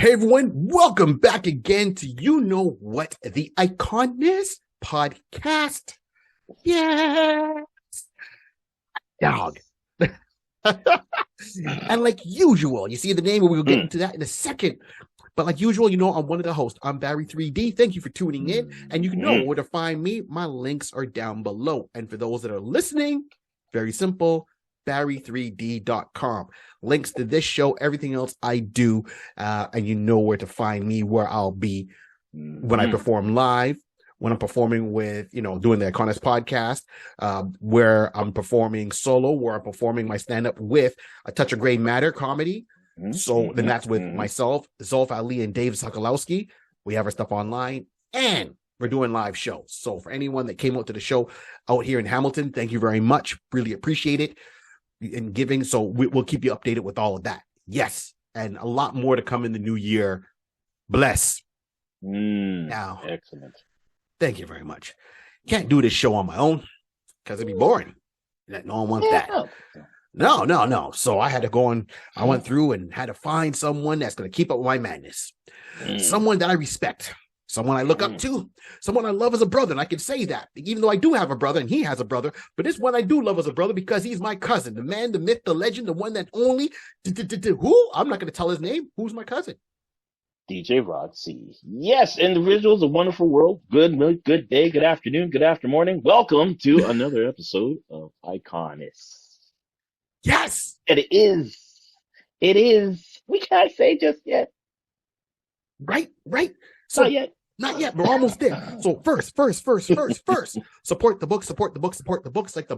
Hey everyone, welcome back again to You Know What, the Iconist podcast. Yes, dog. And like usual, you see the name, and we'll get into that in a second. But like usual, you know, I'm one of the hosts. I'm Barry 3D. Thank you for tuning in. And you know where to find me. My links are down below. And for those that are listening, very simple, barry3d.com. Links to this show, everything else I do, and you know where to find me, where I'll be when I perform live, when I'm performing with, you know, doing the Iconist podcast, where I'm performing solo, where I'm performing my stand-up with A Touch of Gray Matter comedy. So then that's with myself, Zolf Ali, and Dave Sokolowski. We have our stuff online, and we're doing live shows. So for anyone that came out to the show out here in Hamilton, thank you very much. Really appreciate it. In giving, so we'll keep you updated with all of that. Yes, and a lot more to come in the new year. Bless. Now, excellent. Thank you very much. Can't do this show on my own because it'd be boring. No one wants that. No. So I had to go on. I went through and had to find someone that's going to keep up with my madness. Someone that I respect. Someone I look up to, someone I love as a brother, and I can say that, even though I do have a brother and he has a brother, but this one I do love as a brother because he's my cousin, the man, the myth, the legend, the one that only, who? I'm not going to tell his name. Who's my cousin? DJ Rod C. Yes, individuals, a wonderful world. Good day, good afternoon, good after morning. Welcome to another episode of Iconist. Yes! And it is, we can't say just yet. Right. So, not yet. We're almost there. So first, support the book, like the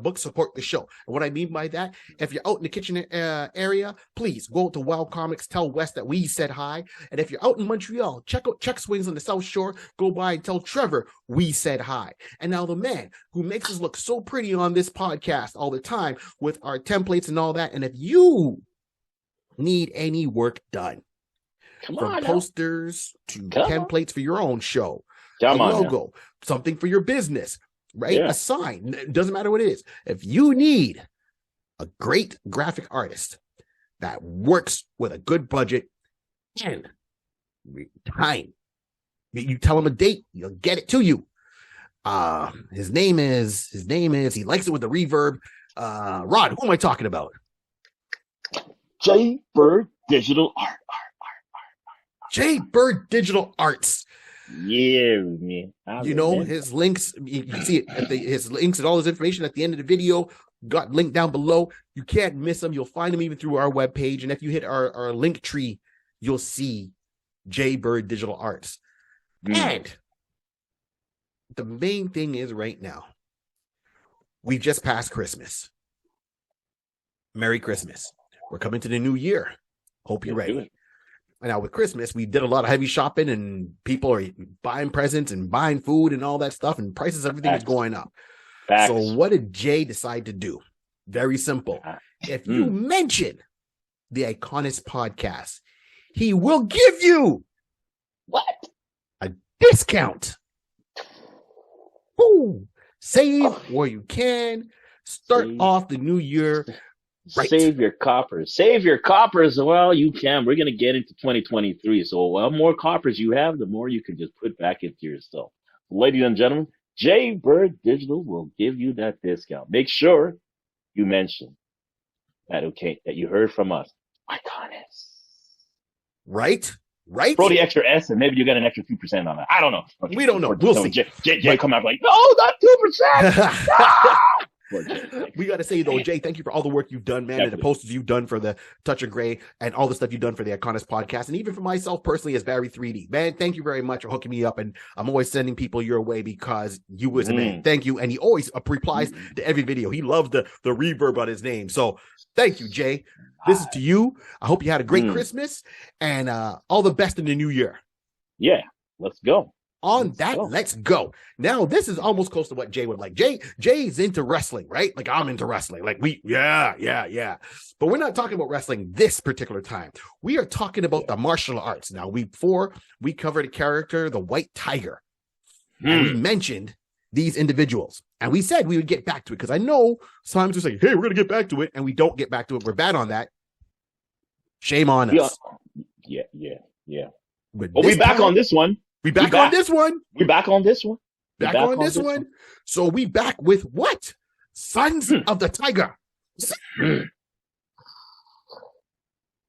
book support the show. And what I mean by that, if you're out in the kitchen area, please go to Wild Comics, tell Wes that we said hi. And if you're out in Montreal, check out Check Swings on the South Shore, go by and tell Trevor we said hi. And now the man who makes us look so pretty on this podcast all the time with our templates and all that. And if you need any work done, from posters to templates for your own show, a logo, something for your business, right? A sign, it doesn't matter what it is. If you need a great graphic artist that works with a good budget and time, you tell him a date, you'll get it to you. His name is, he likes it with the reverb. Rod, who am I talking about? Jade Bird Digital Art. Jade Bird Digital Arts. Yeah, man. You know, his links, you can see it his links and all his information at the end of the video got linked down below. You can't miss them. You'll find them even through our webpage. And if you hit our link tree, you'll see Jade Bird Digital Arts. And the main thing is right now, we've just passed Christmas. Merry Christmas. We're coming to the new year. Hope you're ready. Now, with Christmas, we did a lot of heavy shopping, and people are buying presents and buying food and all that stuff, and prices, everything is going up. So what did Jay decide to do? Very simple. If you mention the Iconist podcast, he will give you a discount. Ooh. Save where you can. Start off the new year. Right. Save your coppers while you can. We're going to get into 2023. So the more coppers you have, the more you can just put back into yourself. Ladies and gentlemen, Jade Bird Digital will give you that discount. Make sure you mention that, that you heard from us. Iconist. Right? Throw the extra S and maybe you get an extra 2% on that. I don't know. Okay. We don't know. We'll see. Jay come out like, no, not 2%. No! We got to say, though, Jay, thank you for all the work you've done, man, and the posters you've done for the Touch of Gray and all the stuff you've done for the Iconist podcast, and even for myself personally as Barry 3D. Man, thank you very much for hooking me up, and I'm always sending people your way because you was a man. Thank you, and he always replies to every video. He loves the reverb on his name, so thank you, Jay. This is to you. I hope you had a great Christmas, and all the best in the new year. Yeah, let's go. Let's go. Now, this is almost close to what Jay would like. Jay's into wrestling, right? Like, I'm into wrestling. Like, yeah. But we're not talking about wrestling this particular time. We are talking about the martial arts. Now, before we covered a character, the White Tiger. And we mentioned these individuals. And we said we would get back to it because I know sometimes we're saying, hey, we're going to get back to it. And we don't get back to it. We're bad on that. Shame on us. Yeah. Yeah. But we back on this one. We back on this one. We back on this one. Back on this one. So we back with what? Sons of the Tiger.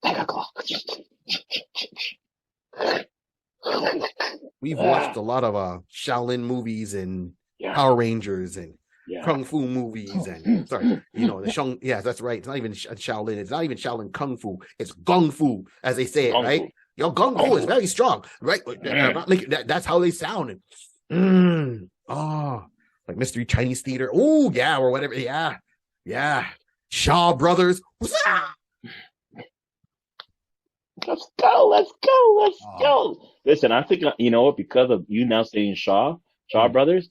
Tiger Claw. We've watched a lot of Shaolin movies and Power Rangers and Kung Fu movies and the Shang. Yeah, that's right. It's not even Shaolin. It's not even Shaolin Kung Fu. It's Gung Fu, as they say it, right? Fu. Yo, Gung Fu is very strong, right? That's how they sound. Like Mystery Chinese Theater. Oh, yeah, or whatever. Yeah. Shaw Brothers. Let's go. Listen, I think, you know what, because of you now saying Shaw Brothers,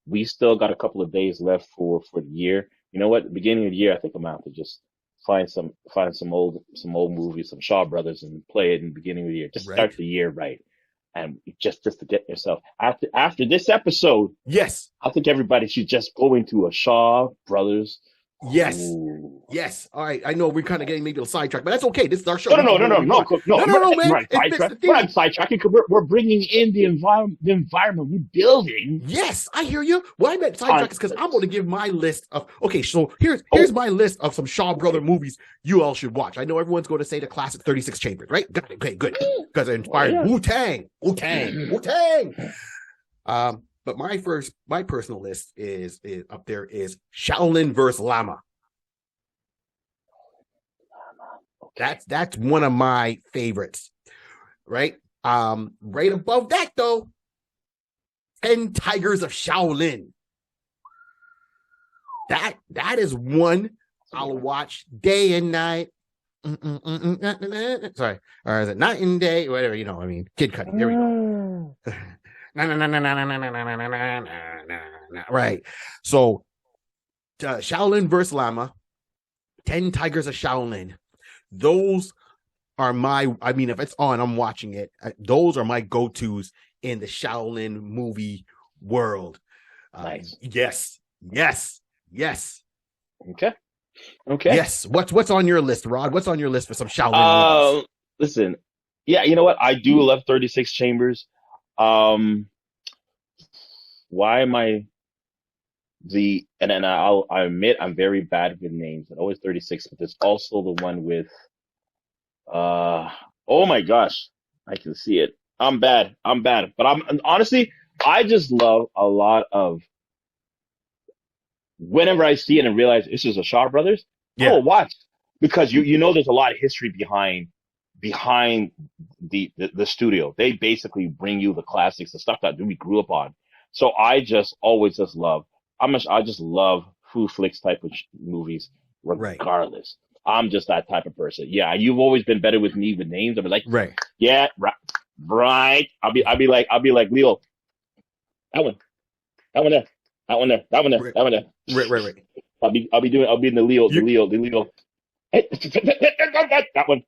we still got a couple of days left for the year. You know what, the beginning of the year, I think I'm out to just find some old movies, some Shaw Brothers, and play it in the beginning of the year. Just start the year right. And just to get yourself after this episode, yes, I think everybody should just go into a Shaw Brothers. Yes. Ooh. Yes. All right. I know we're kind of getting maybe a sidetrack, but that's okay. This is our show. No, man. We're not sidetracking because we're bringing in the environment we're building. Yes, I hear you. What I meant sidetrack is because I'm going to give my list of. Okay, so here's my list of some Shaw Brother movies you all should watch. I know everyone's going to say the classic 36 Chambers, right? Got it. Okay, good. Because it inspired Wu-Tang. But my personal list is up there is Shaolin versus Lama. That's one of my favorites, right? Right above that though, 10 Tigers of Shaolin. That is one I'll watch day and night. Sorry, or is it night and day? Whatever, Kid Cudi. Here we go. Right. So Shaolin versus Lama, 10 Tigers of Shaolin. Those are if it's on, I'm watching it. Those are my go-tos in the Shaolin movie world. Nice. Yes. Okay. Yes. What's on your list, Rod? What's on your list for some Shaolin movies? Listen. Yeah, you know what? I do love 36 Chambers. Why am I I admit I'm very bad with names. It's always 36, but there's also the one with oh my gosh, I can see it. I'm bad. But I just love a lot of whenever I see it and realize this is a Shaw Brothers, I will watch because you know there's a lot of history behind the studio. They basically bring you the classics, the stuff that we grew up on. So I just always just love. I just love Fu Flicks type of movies, regardless. Right. I'm just that type of person. Yeah, you've always been better with me with names. I'll be like, yeah, right. I'll be like Leo. That one there. Right. I'll be in the Leo. That one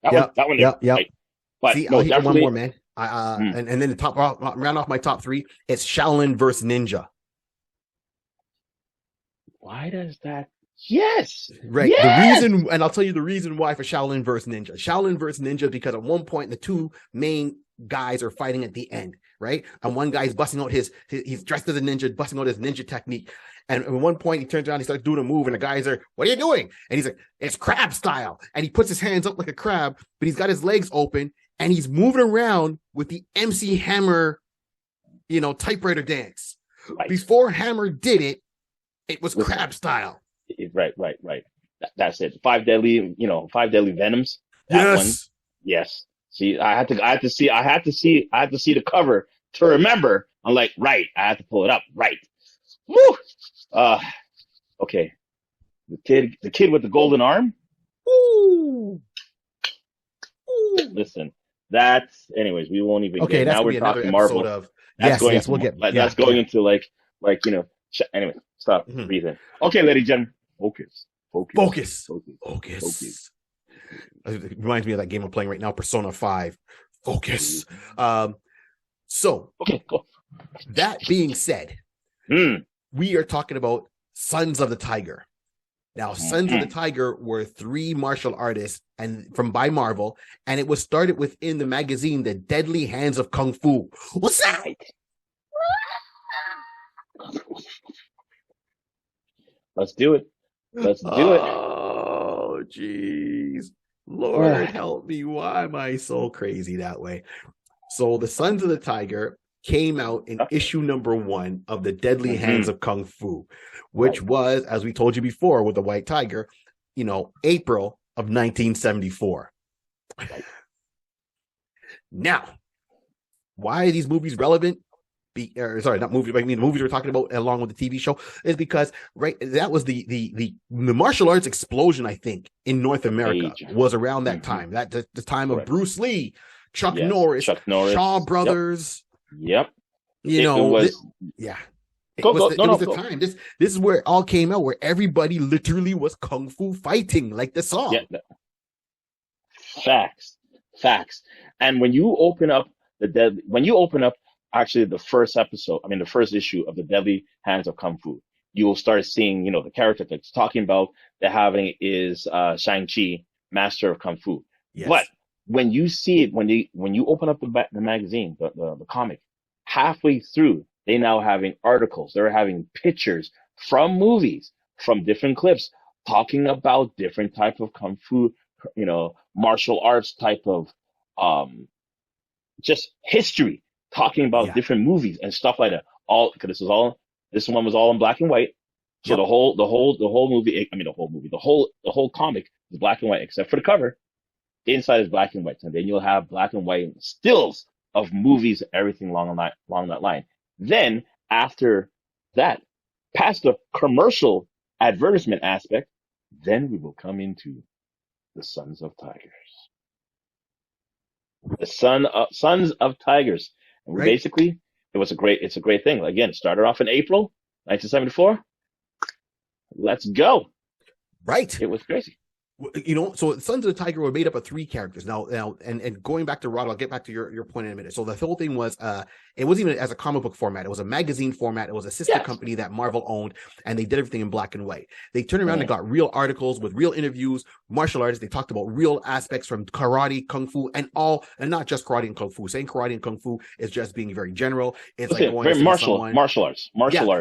there. Yep. Right. But see, I'll hit one more, man. And then the top round off my top three. It's Shaolin versus Ninja. Why does that? Yes. Right. Yes! The reason, and I'll tell you the reason why for Shaolin versus Ninja. Shaolin versus Ninja because at one point the two main guys are fighting at the end, right? And one guy's busting out he's dressed as a ninja, busting out his ninja technique. And at one point he turns around, he starts doing a move, and the guys are, "What are you doing?" And he's like, "It's crab style." And he puts his hands up like a crab, but he's got his legs open, and he's moving around with the MC Hammer, typewriter dance. Right. Before Hammer did it, it was crab style. Right. That's it. Five deadly venoms. That one. Yes. See, I had to see the cover to remember. I'm like, right. I had to pull it up. Right. Woo. Okay. The kid with the golden arm. Ooh. Listen, anyways, we won't even get. Now we're talking Marvel. We'll get. That's going into like anyway, stop breathing. Okay, ladies and gentlemen, focus. It reminds me of that game I'm playing right now, Persona 5. Focus. So, okay, cool. That being said, we are talking about Sons of the Tiger. Now, Sons of the Tiger were 3 martial artists and by Marvel, and it was started within the magazine The Deadly Hands of Kung Fu. What's that? Let's do it. Let's do it. Oh, jeez. Lord help me. Why am I so crazy that way? So the Sons of the Tiger came out in issue number 1 of The Deadly Hands of Kung Fu, which was, as we told you before, with the White Tiger, April of 1974. Now, why are these movies relevant? Not movies, but I mean the movies we're talking about along with the TV show is because that was the martial arts explosion, I think, in North America was around that time. That the time of Bruce Lee, Chuck Norris, Shaw Brothers. Yep. It was the time. This is where it all came out, where everybody literally was kung fu fighting, like the song. Yeah. Facts. And when you open up actually the first issue of The Deadly Hands of Kung Fu, you will start seeing, the character that's talking about they're having is Shang-Chi, Master of Kung Fu. Yes. But when you see it, when you open up the magazine, the comic, halfway through, they now having articles, they're having pictures from movies, from different clips, talking about different type of Kung Fu, martial arts type of, just history, talking about different movies and stuff like that. All because this one was all in black and white. So the whole movie, the whole comic is black and white except for the cover. Inside is black and white, and then you'll have black and white stills of movies, everything along that line. Then after that, past the commercial advertisement aspect, then we will come into the Sons of Tigers. The Sons of Tigers. And basically, it's a great thing. Again, it started off in April 1974. Let's go. Right. It was crazy. So Sons of the Tiger were made up of 3 characters. Now, and going back to Rod, I'll get back to your point in a minute. So the whole thing was, it wasn't even as a comic book format. It was a magazine format. It was a sister company that Marvel owned, and they did everything in black and white. They turned around and got real articles with real interviews, martial artists. They talked about real aspects from karate, kung fu, and not just karate and kung fu. Saying karate and kung fu is just being very general. It's like going very martial arts.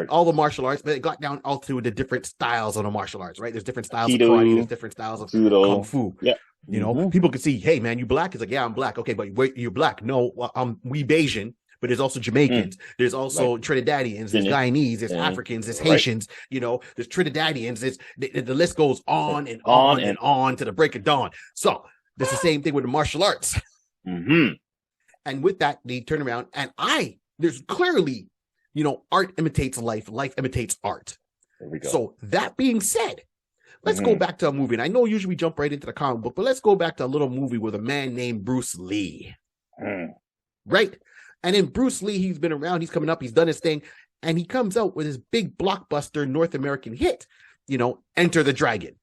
All the martial arts, but it got down all to the different styles of the martial arts, right? There's different styles of karate, there's different styles of kung fu. Yeah. People could see, hey man, you black? It's like, yeah, I'm black. Okay, but wait, you're black. No, we Bayesian, but there's also Jamaicans. There's also Trinidadians, there's Guyanese, there's Africans, there's Haitians, there's Trinidadians, the list goes on and on and on to the break of dawn. So it's the same thing with the martial arts. And with that, they turn around and there's clearly, art imitates life imitates art. There we go. So that being said, let's go back to a movie. And I know usually we jump right into the comic book, but let's go back to a little movie with a man named Bruce Lee. Right? And then Bruce Lee, he's been around, he's coming up, he's done his thing, and he comes out with his big blockbuster North American hit, Enter the Dragon.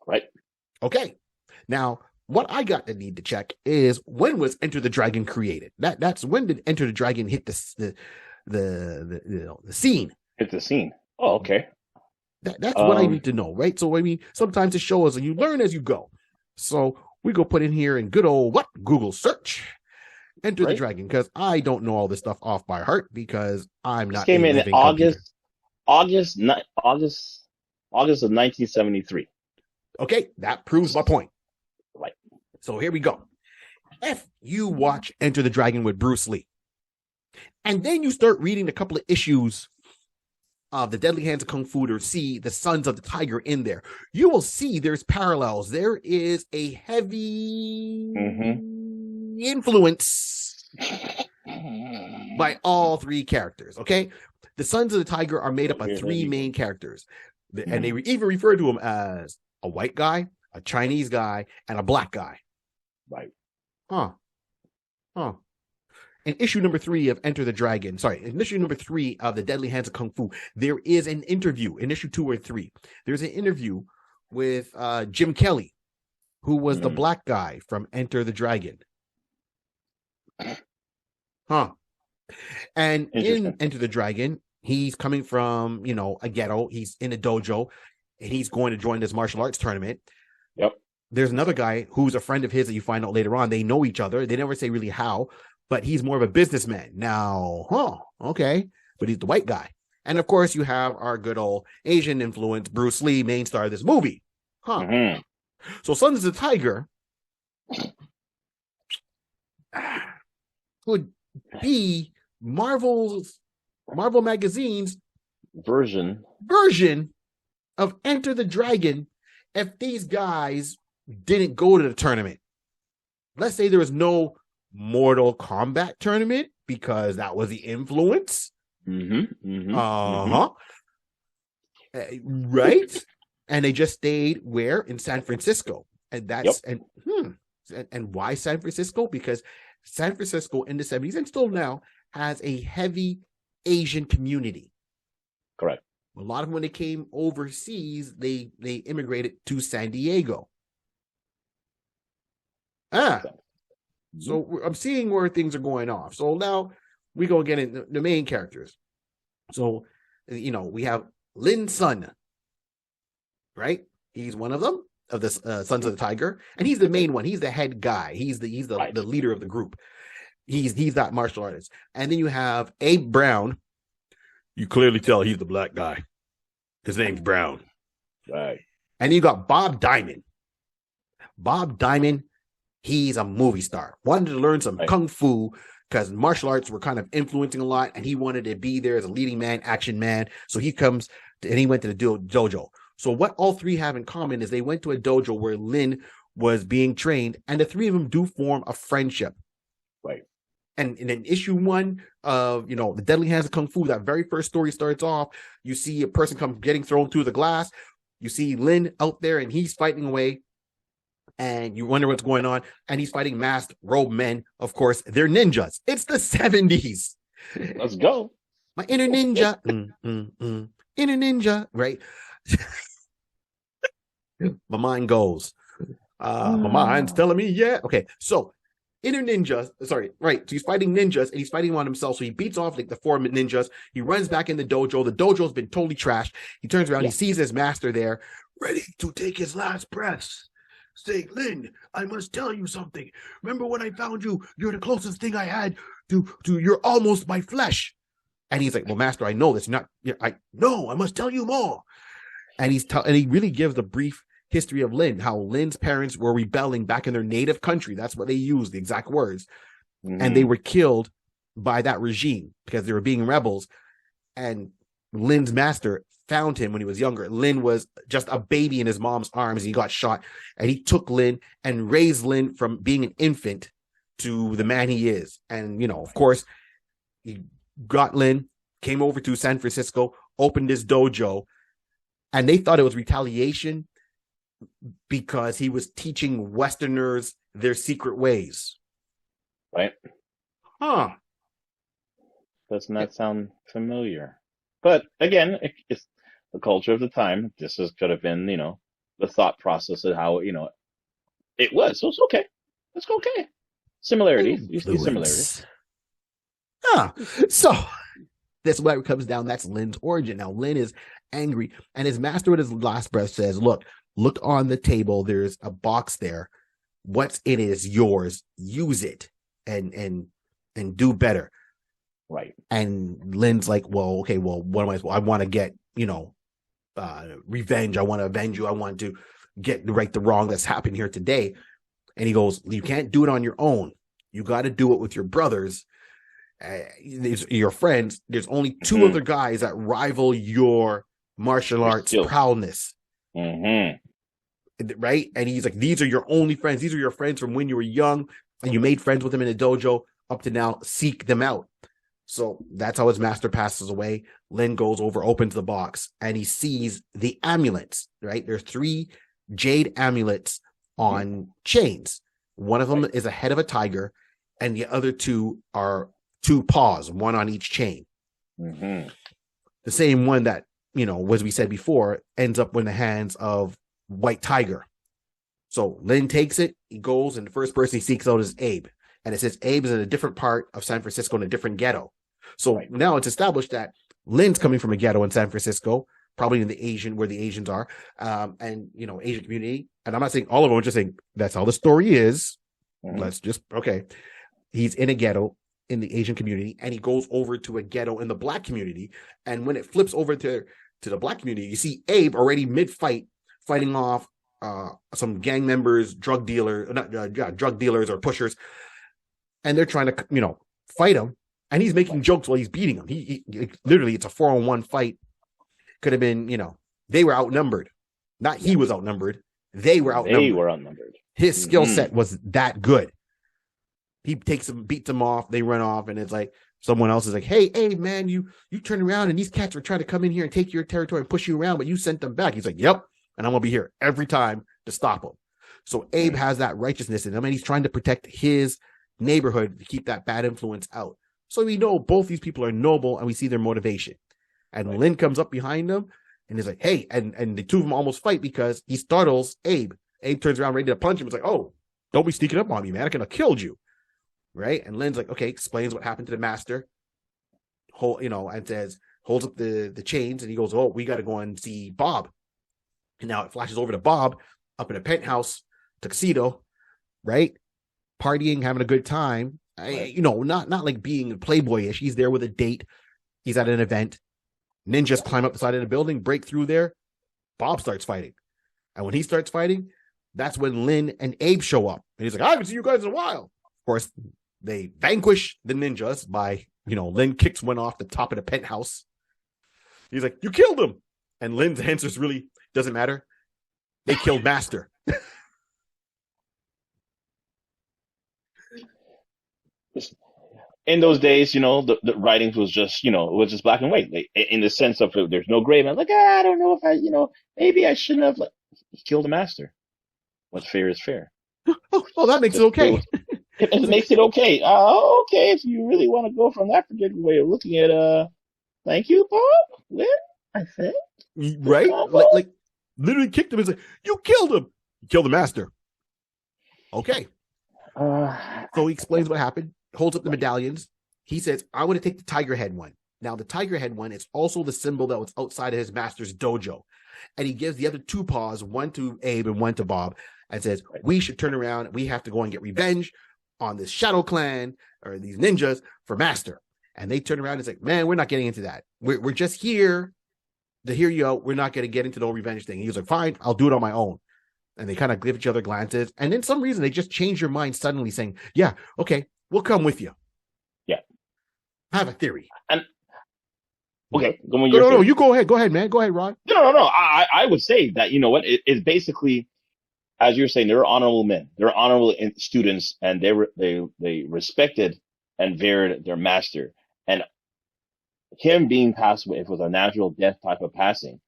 Right. Okay. Now, what I got to need to check is, when was Enter the Dragon created? That's when did Enter the Dragon hit the scene? Hit the scene. Oh, okay. That's what I need to know, right? So, sometimes the show is, you learn as you go. So we go put in here in good old Google search, Enter the Dragon, because I don't know all this stuff off by heart because I'm not. This came in August of 1973. Okay, that proves my point. Right. So here we go. If you watch Enter the Dragon with Bruce Lee, and then you start reading a couple of issues of The Deadly Hands of Kung Fu to see the Sons of the Tiger in there, you will see there's parallels. There is a heavy influence by all 3 characters. Okay, the Sons of the Tiger are made up of 3 main characters, and they even refer to them as a white guy, a Chinese guy, and a black guy. Right. In issue number 3 of Enter the Dragon, in issue number 3 of The Deadly Hands of Kung Fu, there is an interview. In issue 2 or 3, there's an interview with Jim Kelly, who was the black guy from Enter the Dragon. And in Enter the Dragon, he's coming from, a ghetto. He's in a dojo. and he's going to join this martial arts tournament. Yep. There's another guy who's a friend of his that you find out later on. They know each other. They never say really how, but he's more of a businessman. Now, okay, but he's the white guy. And of course, you have our good old Asian influence, Bruce Lee, main star of this movie. So Sons of the Tiger could be Marvel Magazine's version of Enter the Dragon if these guys didn't go to the tournament. Let's say there was no Mortal Kombat tournament because that was the influence. Right? And they just stayed where? In San Francisco. And that's and why San Francisco? Because San Francisco in the 70s and still now has a heavy Asian community. Correct. A lot of them, when they came overseas, they immigrated to San Diego. So I'm seeing where things are going off. So now we go get in the main characters. So, we have Lin's son, right? He's one of them, of the Sons of the Tiger, and he's the main one. He's the head guy. He's the leader of the group. He's that martial artist. And then you have Abe Brown. You clearly tell he's the black guy. His name's Brown. Right. And you got Bob Diamond. Bob Diamond, he's a movie star. Wanted to learn some kung fu because martial arts were kind of influencing a lot, and he wanted to be there as a leading man, action man. So he comes and he went to the dojo. So what all three have in common is they went to a dojo where Lin was being trained, and the three of them do form a friendship. Right. And in issue 1 of, The Deadly Hands of Kung Fu, that very first story starts off, you see a person come getting thrown through the glass. You see Lin out there, and he's fighting away. And you wonder what's going on. And he's fighting masked robed men. Of course, they're ninjas. It's the 70s. Let's go. My inner ninja. Inner ninja. Right? My mind goes. My mind's telling me, yeah. Okay, so inner ninjas. Sorry, right. So he's fighting ninjas, and he's fighting on himself. So he beats off like the 4 ninjas. He runs back in the dojo. The dojo's been totally trashed. He turns around. He sees his master there, ready to take his last breaths. Say, Lin, I must tell you something. Remember when I found you? You're the closest thing I had to you're almost my flesh. And he's like, well, master, I know this. I must tell you more. And he really gives a brief history of Lin, how Lin's parents were rebelling back in their native country. That's what they used, the exact words. And they were killed by that regime because they were being rebels. And Lin's master found him when he was younger. Lin was just a baby in his mom's arms. He got shot, and he took Lin and raised Lin from being an infant to the man he is. And, of course, he got Lin, came over to San Francisco, opened his dojo, and they thought it was retaliation because he was teaching Westerners their secret ways. Right. Doesn't that sound familiar? But again, it's the culture of the time. This could have been, the thought process of how, it was. So it's okay. It's okay. Similarities. You see similarities. So that's why it comes down. That's Lin's origin. Now, Lin is angry, and his master with his last breath says, look on the table. There's a box there. What's in it is yours. Use it and do better. Right. And Lin's like, well, okay, well, what am I want to get, revenge. I want to avenge you. I want to get right the wrong that's happened here today. And he goes, you can't do it on your own. You got to do it with your brothers, your friends. There's only 2 other guys that rival your martial arts prowess. Right? And he's like, these are your only friends. These are your friends from when you were young, and you made friends with them in the dojo up to now. Seek them out. So that's how his master passes away. Lin goes over, opens the box, and he sees the amulets, right? There's 3 jade amulets on chains. One of them is a head of a tiger, and the other 2 are 2 paws, one on each chain. The same one that, as we said before, ends up in the hands of White Tiger. So Lin takes it, he goes, and the first person he seeks out is Abe. And it says Abe is in a different part of San Francisco, in a different ghetto. So now it's established that Lin's coming from a ghetto in San Francisco. probably in the Asian, where the Asians are, and Asian community. And I'm not saying all of them, I'm just saying that's how the story is. Let's just he's in a ghetto in the Asian community, and he goes over to a ghetto in the Black community. And when it flips over to the Black community, you see Abe already mid-fight fighting off some gang members, drug dealers or pushers, and they're trying to fight him, and he's making jokes while he's beating him. He literally, it's a 4-on-1 fight. Could have been, they were outnumbered. Not he was outnumbered. They were outnumbered. His skill set was that good. He takes him, beats him off. They run off, and it's like someone else is like, "Hey, man, you turn around, and these cats were trying to come in here and take your territory and push you around, but you sent them back." He's like, "Yep, and I'm gonna be here every time to stop them." So Abe has that righteousness in him, and he's trying to protect his neighborhood to keep that bad influence out. So we know both these people are noble, and we see their motivation. And Lin comes up behind them and is like, "Hey," and the two of them almost fight because he startles Abe. Abe turns around ready to punch him. It's like, "Oh, don't be sneaking up on me, man. I could have killed you." Right? And Lin's like, okay, explains what happened to the master. And says, holds up the chains, and he goes, "Oh, we got to go and see Bob." And now it flashes over to Bob up in a penthouse, tuxedo, right? Partying, having a good time. Not like being playboyish. He's there with a date. He's at an event. Ninjas climb up the side of the building, break through there. Bob starts fighting. And when he starts fighting, that's when Lin and Abe show up. And he's like, "I haven't seen you guys in a while." Of course, they vanquish the ninjas by, Lin kicks one off the top of the penthouse. He's like, "You killed him." And Lin's answers really doesn't matter. They killed Master. In those days, the writings was just, it was just black and white. In the sense of there's no gray. I'm like, I don't know if maybe I shouldn't have killed the master. What's fair is fair. Oh, that makes it okay. It makes it okay. Okay, if you really want to go from that particular way of looking at thank you, Bob. Lynn, I think. Right? Like literally kicked him. He's like, "You killed him. You killed the master." Okay. So he explains what happened, holds up the medallions. He says, "I want to take the tiger head one." Now, the tiger head one is also the symbol that was outside of his master's dojo. And he gives the other two paws, one to Abe and one to Bob, and says, "We should turn around. We have to go and get revenge on this Shadow Clan or these ninjas for Master." And they turn around and say, "Man, we're not getting into that. We're just here to hear you out. We're not going to get into the revenge thing." He's like, "Fine, I'll do it on my own." And they kind of give each other glances. And then some reason they just change your mind suddenly, saying, "Yeah, okay, we'll come with you." Yeah. I have a theory. And okay, no, you go ahead. Go ahead, man. Go ahead, Ron. No. I would say that, it's basically, as you're saying, they're honorable men. They're honorable students, and they respected and veered their master. And him being passed away, if it was a natural death type of passing,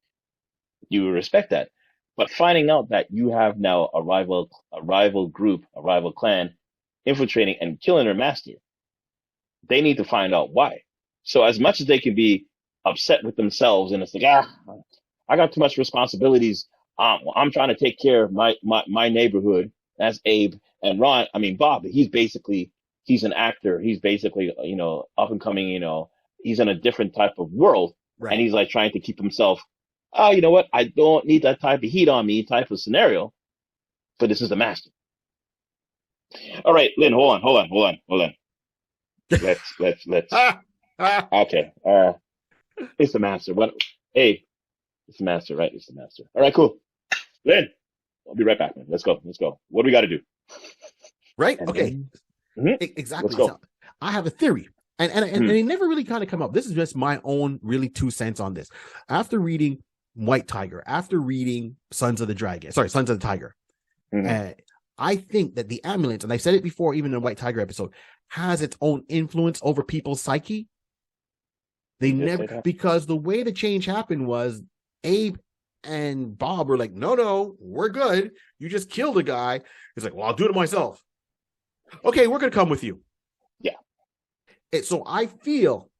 you would respect that. But finding out that you have now a rival group, a rival clan, infiltrating and killing their master, they need to find out why. So as much as they can be upset with themselves, and it's like, I got too much responsibilities. I'm trying to take care of my neighborhood. That's Abe. And Bob, he's an actor. He's basically, up and coming, he's in a different type of world. Right. And he's like trying to keep himself, you know what? I don't need that type of heat on me type of scenario. But this is the master. All right, Lynn, hold on. Let's. Okay. It's the master. What? Hey, it's the master, right? It's the master. All right, cool. Lynn, I'll be right back, man. Let's go. What do we got to do? Right? Okay. Exactly. Let's go. I have a theory. And they never really kind of come up. This is just my own really 2 cents on this. After reading White Tiger, after reading Sons of the Tiger, I think that the Amulets, and I said it before, even in the White Tiger episode, has its own influence over people's psyche. They never, because the way the change happened was Abe and Bob were like, no, we're good. You just killed a guy. He's like, well, I'll do it myself. Okay, we're going to come with you. Yeah. So I feel,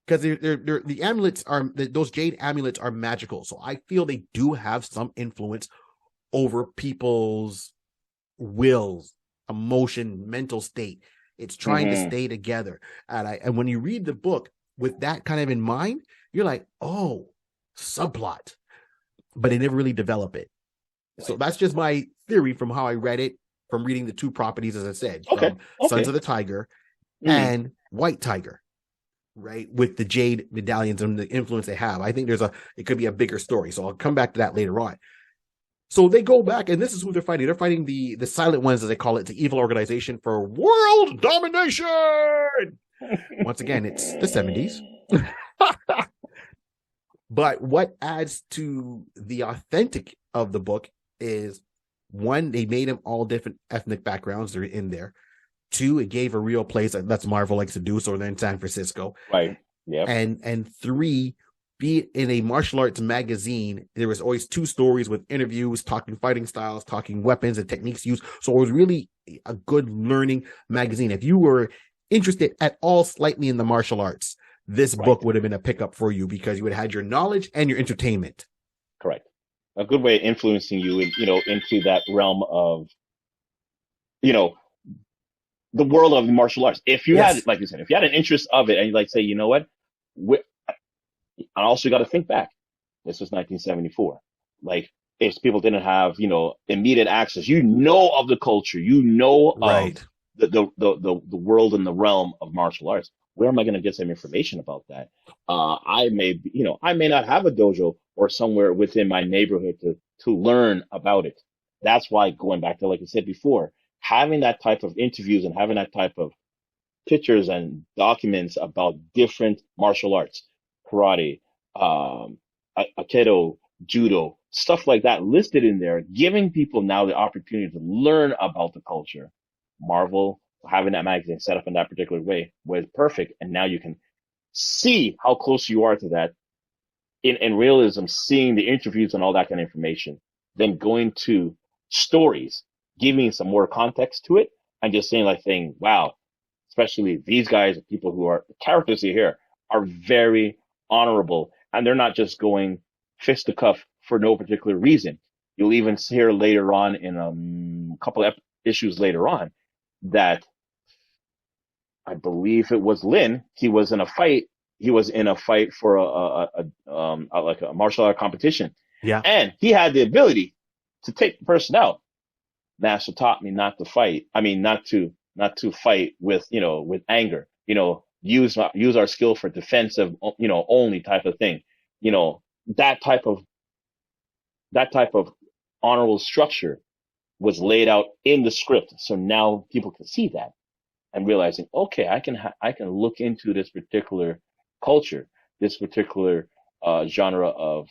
because the amulets those Jade amulets are magical. So I feel they do have some influence over people's wills, emotion, mental state. It's trying to stay together. And when you read the book with that kind of in mind, you're like, oh, subplot, but they never really develop it. So that's just my theory from how I read it, from reading the two properties, as I said, from Sons of the Tiger and White Tiger, right? With the Jade medallions and the influence they have. I think it could be a bigger story. So I'll come back to that later on. So they go back, and this is who they're fighting. They're fighting the Silent Ones, as they call it, the evil organization for world domination. Once again, it's the 70s. But what adds to the authentic of the book is, one, they made them all different ethnic backgrounds. They're in there. Two, it gave a real place that's Marvel likes to do, so they're in San Francisco. Right. Yeah. And three, be it in a martial arts magazine, there was always two stories with interviews, talking fighting styles, talking weapons and techniques used. So it was really a good learning magazine. If you were interested at all slightly in the martial arts, this book would have been a pickup for you, because you would have had your knowledge and your entertainment. Correct. A good way of influencing you, into that realm of, the world of martial arts. If you had, like you said, if you had an interest of it, and you say, you know what, I also got to think back. This was 1974. Like, if people didn't have, immediate access, of the culture, of the world and the realm of martial arts. Where am I going to get some information about that? I may not have a dojo or somewhere within my neighborhood to learn about it. That's why, going back to, like I said before, having that type of interviews and having that type of pictures and documents about different martial arts, karate, aikido, judo, stuff like that listed in there, giving people now the opportunity to learn about the culture. Marvel, having that magazine set up in that particular way was perfect. And now you can see how close you are to that in realism, seeing the interviews and all that kind of information, then going to stories, giving some more context to it, and just saying, wow, especially these guys, people who are the characters here, are very honorable, and they're not just going fist to cuff for no particular reason. You'll even hear later on in a couple of issues later on that I believe it was Lin. He was in a fight. He was in a fight for like a martial art competition. Yeah. And he had the ability to take the person out. Master taught me not to fight. I mean, not to fight with anger. Use our skill for defensive, only type of thing. That type of honorable structure was laid out in the script. So now people can see that and realizing, okay, I can look into this particular culture, this particular genre of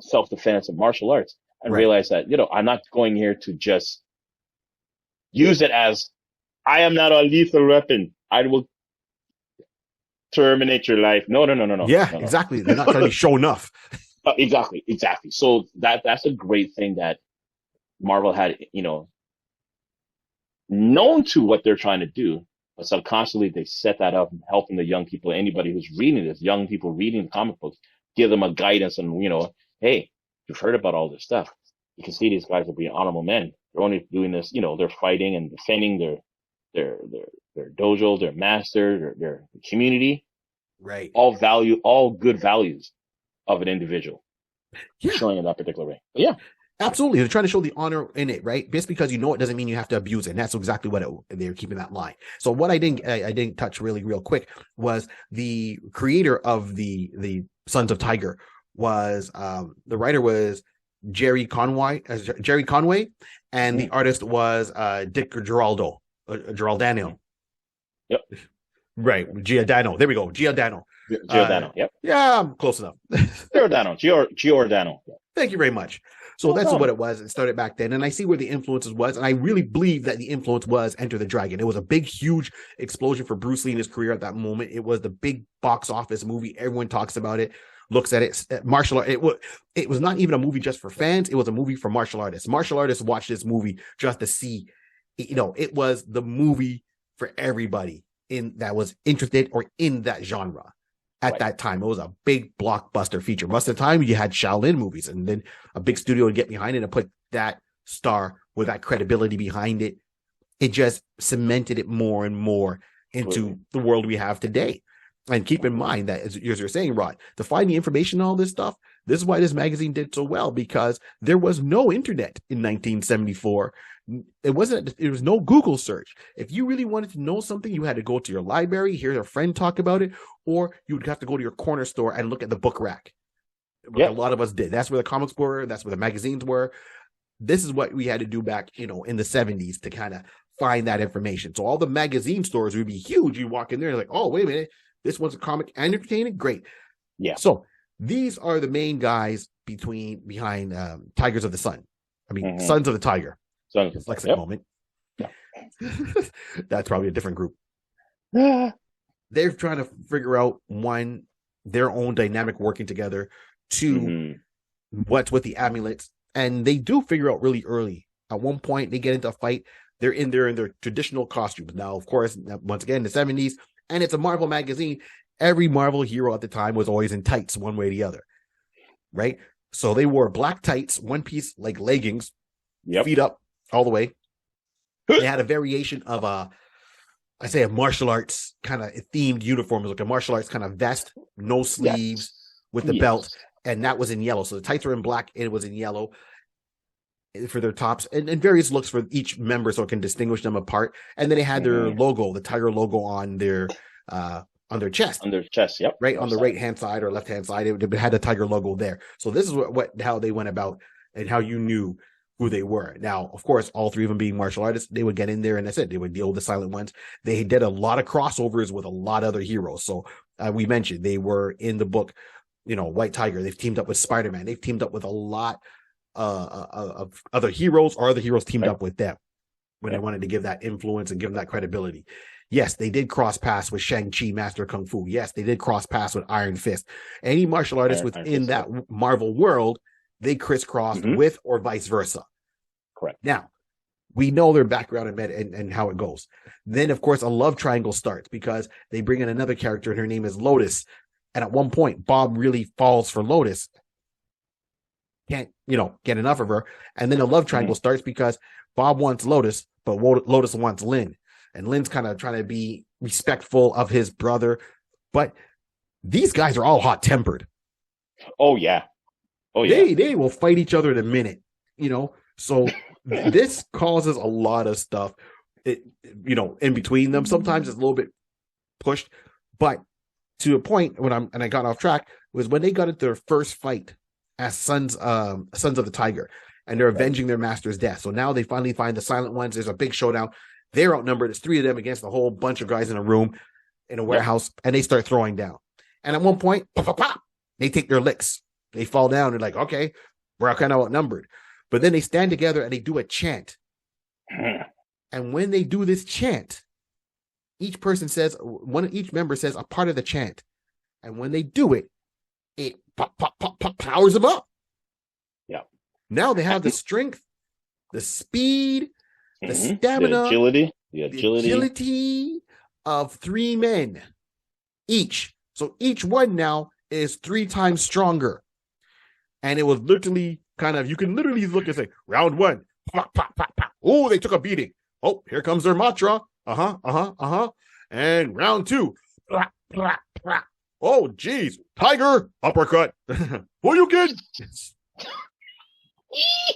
self-defense and martial arts, and realize that, I'm not going here to just use it as, I am not a lethal weapon. I will terminate your life. No. Yeah, no. Exactly. They're not trying to show enough. Exactly. So that's a great thing that Marvel had, known to what they're trying to do, but subconsciously they set that up, helping the young people, anybody who's reading this, young people reading comic books, give them a guidance and, hey, you've heard about all this stuff. You can see these guys are being honorable men. They're only doing this, they're fighting and defending their dojo, their master, their community. Right. All good values of an individual. Yeah. Showing in that particular way. But yeah. Absolutely. They're trying to show the honor in it, right? Just because it doesn't mean you have to abuse it. And that's exactly what they're keeping that line. So what I didn't touch really real quick was the creator of the Sons of Tiger was, the writer was Jerry Conway, and the artist was Dick Giraldo. Yep. Right. Giordano. There we go. Giordano. Yep. Yeah, I'm close enough. Giordano. Thank you very much. So that's what it was. It started back then. And I see where the influences was. And I really believe that the influence was Enter the Dragon. It was a big, huge explosion for Bruce Lee in his career at that moment. It was the big box office movie. Everyone talks about it, looks at it. Martial art. It was not even a movie just for fans. It was a movie for martial artists. Martial artists watched this movie just to see, it was the movie for everybody that was interested or in that genre. At that time, it was a big blockbuster feature. Most of the time, you had Shaolin movies, and then a big studio would get behind it and put that star with that credibility behind it. It just cemented it more and more into the world we have today. And keep in mind that, as you're saying, Rod, to find the information on all this stuff, this is why this magazine did so well, because there was no internet in 1974. There was no Google search. If you really wanted to know something, you had to go to your library, hear a friend talk about it, or you would have to go to your corner store and look at the book rack. Like a lot of us did. That's where the comics were. That's where the magazines were. This is what we had to do back, in the 70s to kind of find that information. So all the magazine stores would be huge. You walk in there and like, oh, wait a minute. This one's a comic and entertaining. Great. Yeah. So these are the main guys behind Tigers of the Sun. I mean, Sons of the Tiger. Dyslexic moment. Yeah. That's probably a different group. They're trying to figure out, one, their own dynamic working together. Two, what's with the amulets. And they do figure out really early. At one point, they get into a fight. They're in their traditional costumes. Now, of course, once again, the 70s, and it's a Marvel magazine. Every Marvel hero at the time was always in tights, one way or the other, right? So they wore black tights, one piece, like leggings, feet up all the way. They had a variation of a martial arts kind of themed uniform, like a martial arts kind of vest, no sleeves, with the belt, and that was in yellow. So the tights were in black, and it was in yellow for their tops, and various looks for each member so it can distinguish them apart. And then they had their logo, the tiger logo, on their chest. On their chest, yep. Right on the right-hand side or left-hand side, it had a tiger logo there. So this is how they went about and how you knew who they were. Now, of course, all three of them being martial artists, they would get in there, and that's it. They would deal with the silent ones. They did a lot of crossovers with a lot of other heroes. So we mentioned they were in the book, White Tiger. They've teamed up with Spider-Man. They've teamed up with a lot of other heroes, or other heroes teamed up with them when they wanted to give that influence and give them that credibility. Yes, they did cross paths with Shang-Chi, Master of Kung Fu. Yes, they did cross paths with Iron Fist. Any martial artist within that Marvel world, they crisscrossed with, or vice versa. Correct. Now, we know their background and how it goes. Then, of course, a love triangle starts because they bring in another character, and her name is Lotus. And at one point, Bob really falls for Lotus. Can't, get enough of her. And then a love triangle starts because Bob wants Lotus, but Lotus wants Lynn. And Lynn's kind of trying to be respectful of his brother. But these guys are all hot-tempered. Oh, yeah. Oh, yeah. They will fight each other in a minute, So this causes a lot of stuff, in between them. Sometimes it's a little bit pushed. But to a point, I got off track, was when they got into their first fight as sons of the Tiger, and they're avenging their master's death. So now they finally find the silent ones. There's a big showdown. They're outnumbered. It's three of them against a whole bunch of guys in a room, in a warehouse, and they start throwing down. And at one point, pop, pop, pop, they take their licks. They fall down. They're like, okay, we're kind of outnumbered. But then they stand together and they do a chant. And when they do this chant, each member says a part of the chant. And when they do it, it pop, pop, pop, pop, powers them up. Yeah. Now they have the strength, the speed, the stamina, the agility of three men each. So each one now is 3 times stronger. And it was literally you can literally look and say, round 1, pop, pop, pop, pop. Oh, they took a beating. Oh, here comes their mantra. And round 2, plop, plop, plop. Oh, geez, Tiger, uppercut. Who you get?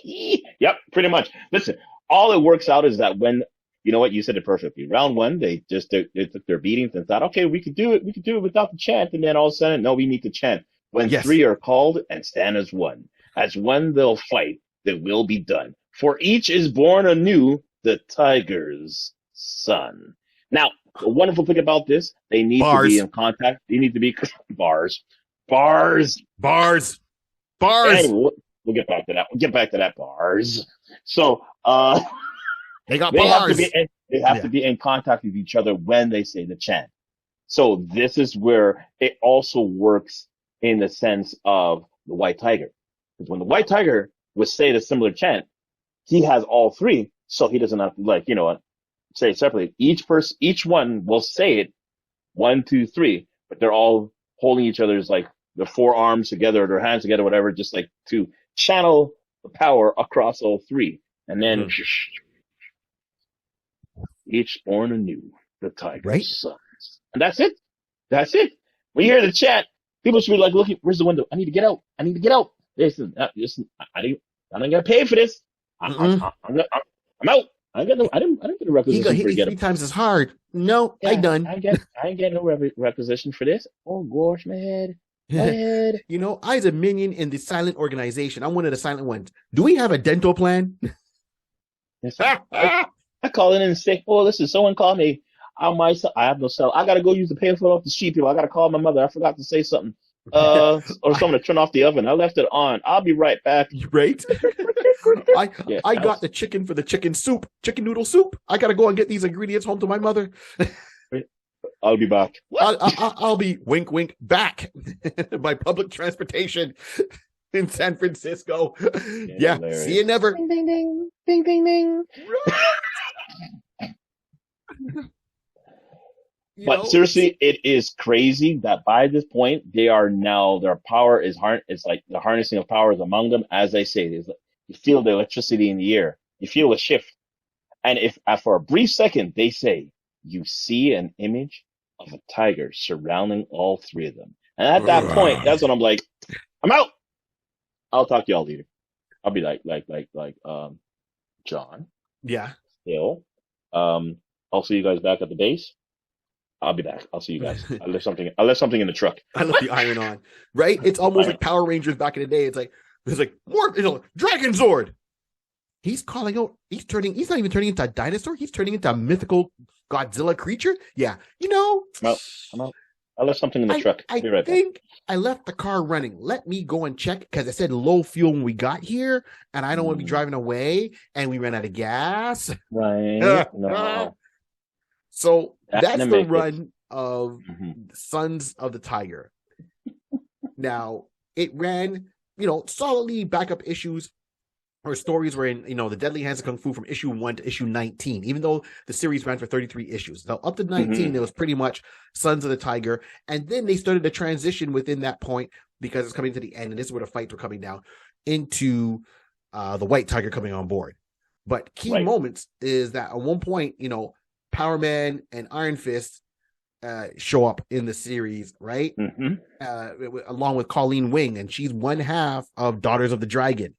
Yep, pretty much. Listen, all it works out is that when, you know what, you said it perfectly. Round 1, they took their beatings and thought, okay, we could do it without the chant. And then all of a sudden, no, we need to chant. When 3 are called and stand as one. As one they'll fight, that will be done. For each is born anew, the Tiger's son. Now, the wonderful thing about this, they need to be in contact. They need to be bars. Hey, we'll get back to that. Bars. So, they got bars. They have to be in contact with each other when they say the chant. So this is where it also works in the sense of the White Tiger. Because when the White Tiger would say the similar chant, he has all 3, so he doesn't have to say it separately. Each one will say it 1, 2, 3, but they're all holding each other's their forearms together, or their hands together, whatever, just to channel the power across all 3. And then each born anew, the Tiger's sons. And that's it. When you hear the chant, people should be like, "Look, where's the window? I need to get out. I need to get out." Listen, I don't got to pay for this. I'm out. I didn't get a He got requisition hit for me get 3 times as hard. No, I Yeah, done. I ain't get no requisition for this. Oh gosh, my head. You know, I was a minion in the silent organization. I'm one of the silent ones. Do we have a dental plan? I call in and say, "Oh, listen, someone called me. I have no cell. I gotta go use the payphone off the street. People, I gotta call my mother. I forgot to say something. Or someone to turn off the oven. I left it on. I'll be right back." Right? I got the chicken for the chicken noodle soup. I gotta go and get these ingredients home to my mother. I'll be back. I'll be wink wink back by public transportation in San Francisco. Yeah, hilarious. See you never. Ding ding ding ding ding ding. But seriously, it is crazy that by this point they are now their power is it's like the harnessing of power is among them. As I say, you feel the electricity in the air. You feel a shift, and if for a brief second they say you see an image of a tiger surrounding all three of them, and at that point, that's when I'm like, I'm out. I'll talk to y'all later. I'll be like, John. Yeah. Hill. I'll see you guys back at the base. I'll be back. I'll see you guys. I left something in the truck. I left the iron on. Right? It's almost like Power Rangers back in the day. It's like more, Dragon Zord. He's calling out. He's not even turning into a dinosaur. He's turning into a mythical Godzilla creature. Yeah. I'm out. I left something in the truck. I think I left the car running. Let me go and check because I said low fuel when we got here, and I don't want to be driving away, and we ran out of gas. Right. No. So that's the run of Sons of the Tiger. Now, it ran, solidly backup issues or stories were in, the Deadly Hands of Kung Fu from issue 1 to issue 19, even though the series ran for 33 issues. Now, up to 19, it was pretty much Sons of the Tiger. And then they started to transition within that point because it's coming to the end, and this is where the fights were coming down, into the White Tiger coming on board. But key moments is that at one point, Power Man and Iron Fist show up in the series, right? Along with Colleen Wing, and she's one half of Daughters of the Dragon.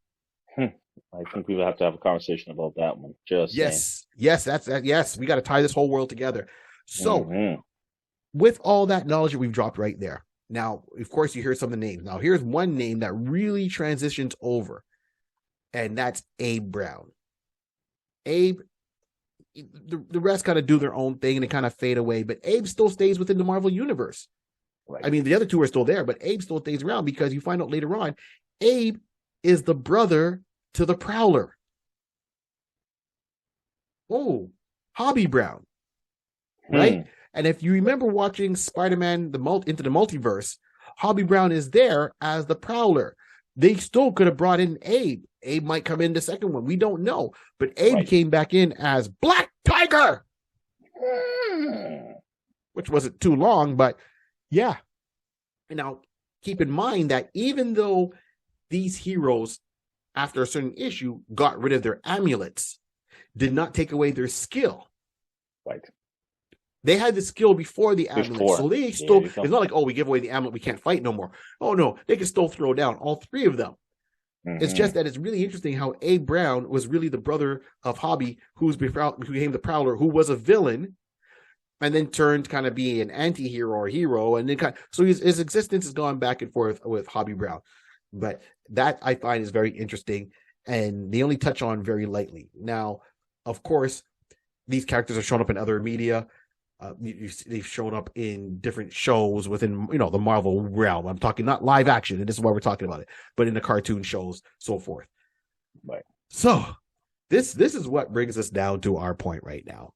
I think we will have to have a conversation about that one. Yes, we got to tie this whole world together. So, with all that knowledge that we've dropped right there, now, of course, you hear some of the names. Now, here's one name that really transitions over, and that's Abe Brown. Abe, the rest kind of do their own thing and they kind of fade away, but Abe still stays within the Marvel universe. Right. I mean, the other two are still there, but Abe still stays around because you find out later on, Abe is the brother to the Prowler. Oh, Hobby Brown. Right? And if you remember watching Spider-Man Into the Multiverse, Hobby Brown is there as the Prowler. They still could have brought in Abe. Abe might come in the second one. We don't know. But Abe came back in as Black Tiger, which wasn't too long, but yeah. Now, keep in mind that even though these heroes, after a certain issue, got rid of their amulets, did not take away their skill. Right. They had the skill before the amulet. So they still, it's not like, we give away the amulet, we can't fight no more. Oh, no, they can still throw down all three of them. It's just that it's really interesting how Abe Brown was really the brother of Hobby, who became the Prowler, who was a villain, and then turned kind of being an anti-hero or hero. And then so his existence has gone back and forth with Hobby Brown. But that I find is very interesting, and they only touch on very lightly. Now, of course, these characters are shown up in other media. They've shown up in different shows within, the Marvel realm. I'm talking not live action, and this is why we're talking about it, but in the cartoon shows, so forth. Right. So this is what brings us down to our point right now.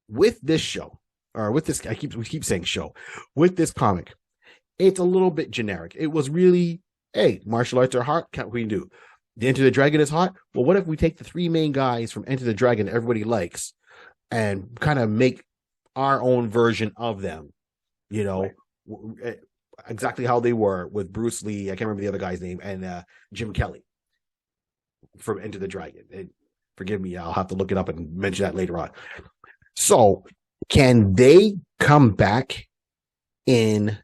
With this show, or with this, we keep saying show, with this comic, it's a little bit generic. It was really, hey, martial arts are hot. What we do? The Enter the Dragon is hot. Well, what if we take the three main guys from Enter the Dragon that everybody likes and kind of make our own version of them, exactly how they were with Bruce Lee. I can't remember the other guy's name, and Jim Kelly from Enter the Dragon. And forgive me, I'll have to look it up and mention that later on. So can they come back in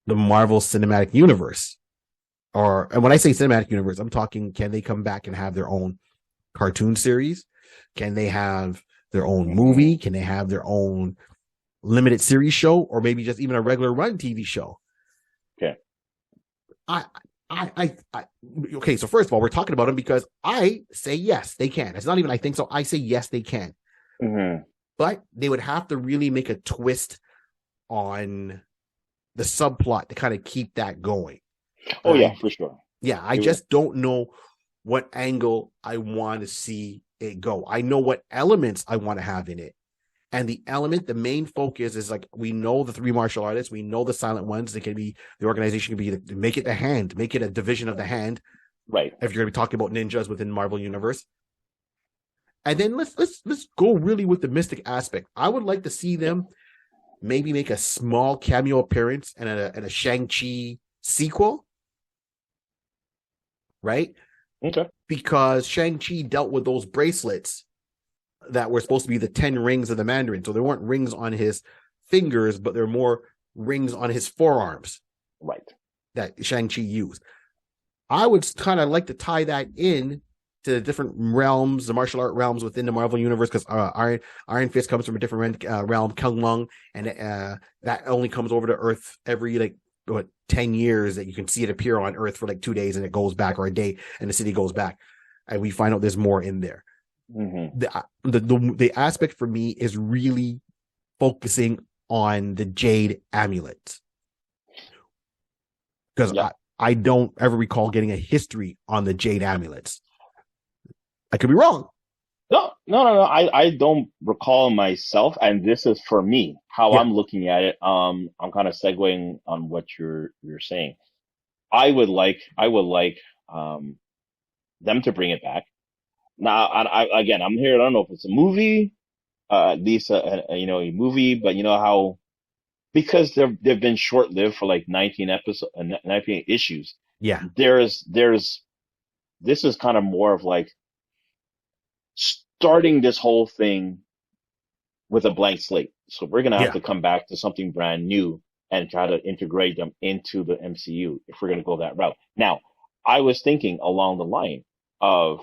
the Marvel Cinematic Universe. And when I say cinematic universe, I'm talking, can they come back and have their own cartoon series? Can they have their own movie? Can they have their own limited series show, or maybe just even a regular run TV show? Okay. Okay, so first of all, we're talking about them because I say yes, they can. It's not even I think so. I say yes, they can. Mm-hmm. But they would have to really make a twist on the subplot to kind of keep that going. Oh, yeah, for sure. Yeah, I just don't know what angle I want to see it go. I know what elements I want to have in it. And the main focus is like, we know the 3 martial artists, we know the silent ones. It can be, the organization can be, make it the Hand, make it a division of the Hand. Right. If you're going to be talking about ninjas within Marvel Universe. And then let's go really with the mystic aspect. I would like to see them maybe make a small cameo appearance and a Shang-Chi sequel. Right? Okay. Because Shang-Chi dealt with those bracelets that were supposed to be the 10 rings of the Mandarin. So there weren't rings on his fingers, but there were more rings on his forearms. Right. That Shang-Chi used. I would kind of like to tie that in to the different realms, the martial art realms within the Marvel Universe, because Iron Fist comes from a different realm, Kunlun, and that only comes over to Earth every 10 years, that you can see it appear on Earth for 2 days and it goes back, or a day and the city goes back. And we find out there's more in there. Mm-hmm. The aspect for me is really focusing on the Jade Amulets. Because I don't ever recall getting a history on the Jade Amulets. I could be wrong. No. I don't recall myself, and this is for me how I'm looking at it. I'm kind of segueing on what you're saying. I would like them to bring it back. Now, again, I'm here. I don't know if it's a movie, at least a movie, but you know how, because they've been short lived for 19 episodes, 19 issues. Yeah. This is kind of more of starting this whole thing with a blank slate. So we're going to have to come back to something brand new and try to integrate them into the MCU if we're going to go that route. Now, I was thinking along the line of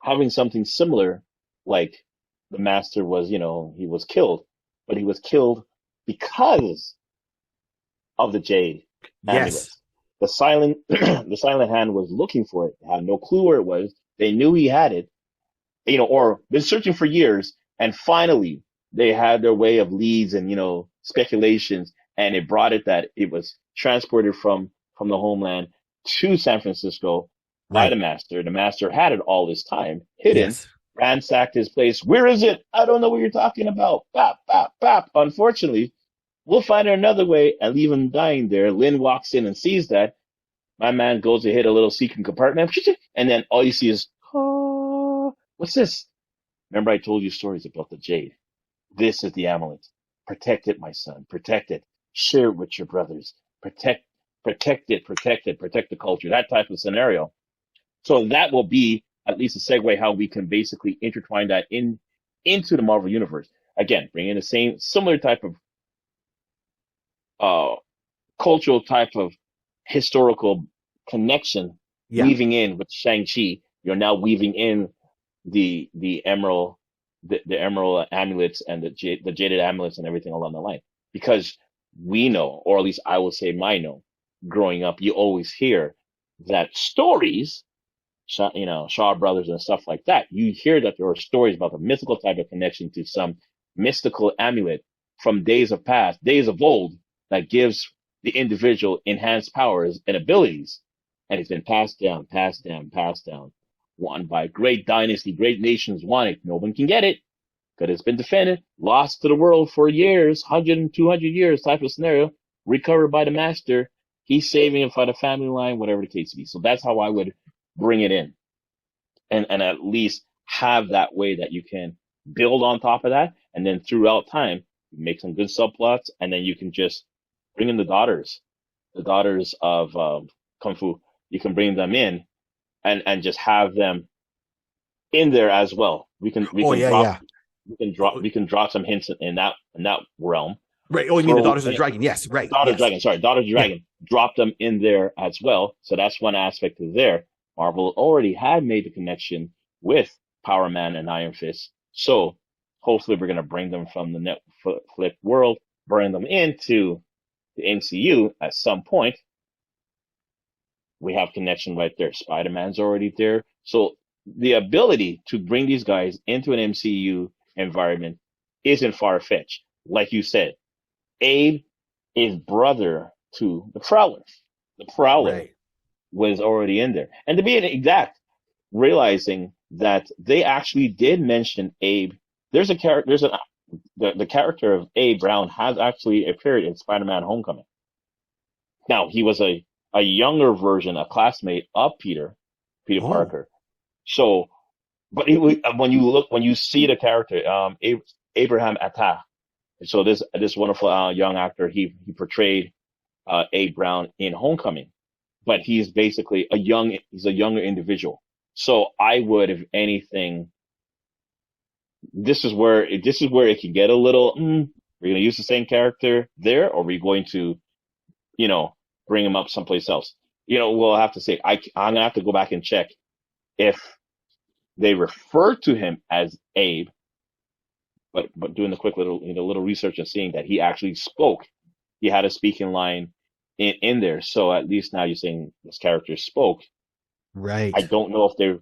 having something similar, like the Master was, he was killed, but he was killed because of the Jade Amulet. Yes. The silent hand was looking for it, had no clue where it was. They knew he had it, or been searching for years, and finally they had their way of leads and, speculations, and it brought it that it was transported from the homeland to San Francisco by the Master. The Master had it all this time, hidden, ransacked his place. Where is it? I don't know what you're talking about. Bap, bap, bap. Unfortunately, we'll find it another way and leave him dying there. Lynn walks in and sees that. My man goes to hit a little secret compartment, and then all you see is, oh, what's this? Remember I told you stories about the Jade. This is the amulet. Protect it, my son. Protect it. Share it with your brothers. Protect it, protect the culture. That type of scenario. So that will be at least a segue how we can basically intertwine that into the Marvel Universe. Again, bring in the similar type of cultural type of historical connection, weaving in with Shang-Chi. You're now weaving in the emerald, the emerald amulets and the jaded amulets and everything along the line. Because we know, or at least I will say growing up, you always hear that stories, Shaw Brothers and stuff like that. You hear that there are stories about the mythical type of connection to some mystical amulet from days of past, days of old, that gives the individual enhanced powers and abilities. And it's been passed down, won by great dynasty, great nations want it. No one can get it because it's been defended, lost to the world for years, 100 and 200 years type of scenario, recovered by the Master. He's saving it for the family line, whatever the case be. So that's how I would bring it in and at least have that way that you can build on top of that. And then throughout time, make some good subplots. And then you can just bring in the daughters of Kung Fu. You can bring them in and just have them in there as well. We can drop some hints in that realm. Right. Oh, you mean the Daughters of the Dragon? Yes. Right. Daughter Yes. Dragon, sorry, Daughter Yeah. Dragon, drop them in there as well. So that's one aspect of there. Marvel already had made the connection with Power Man and Iron Fist. So hopefully we're going to bring them from the Netflix world, bring them into the MCU at some point. We have connection right there. Spider-Man's already there. So the ability to bring these guys into an MCU environment isn't far-fetched. Like you said, Abe is brother to the Prowler. The Prowler Right. was already in there. And to be exact, realizing that they actually did mention Abe. There's a character, the character of Abe Brown has actually appeared in Spider-Man Homecoming. Now, he was a younger version, a classmate of Peter Parker. So, but when you see the character, Abraham Attah. So this wonderful young actor, he portrayed Abe Brown in Homecoming, but he's basically he's a younger individual. So I would, if anything, this is where it can get a little. We're going to use the same character there, or are we going to, bring him up someplace else? We'll have to say. I'm going to have to go back and check if they refer to him as Abe. But doing the quick little research and seeing that he actually spoke, he had a speaking line in there. So at least now you're saying this character spoke. Right. I don't know if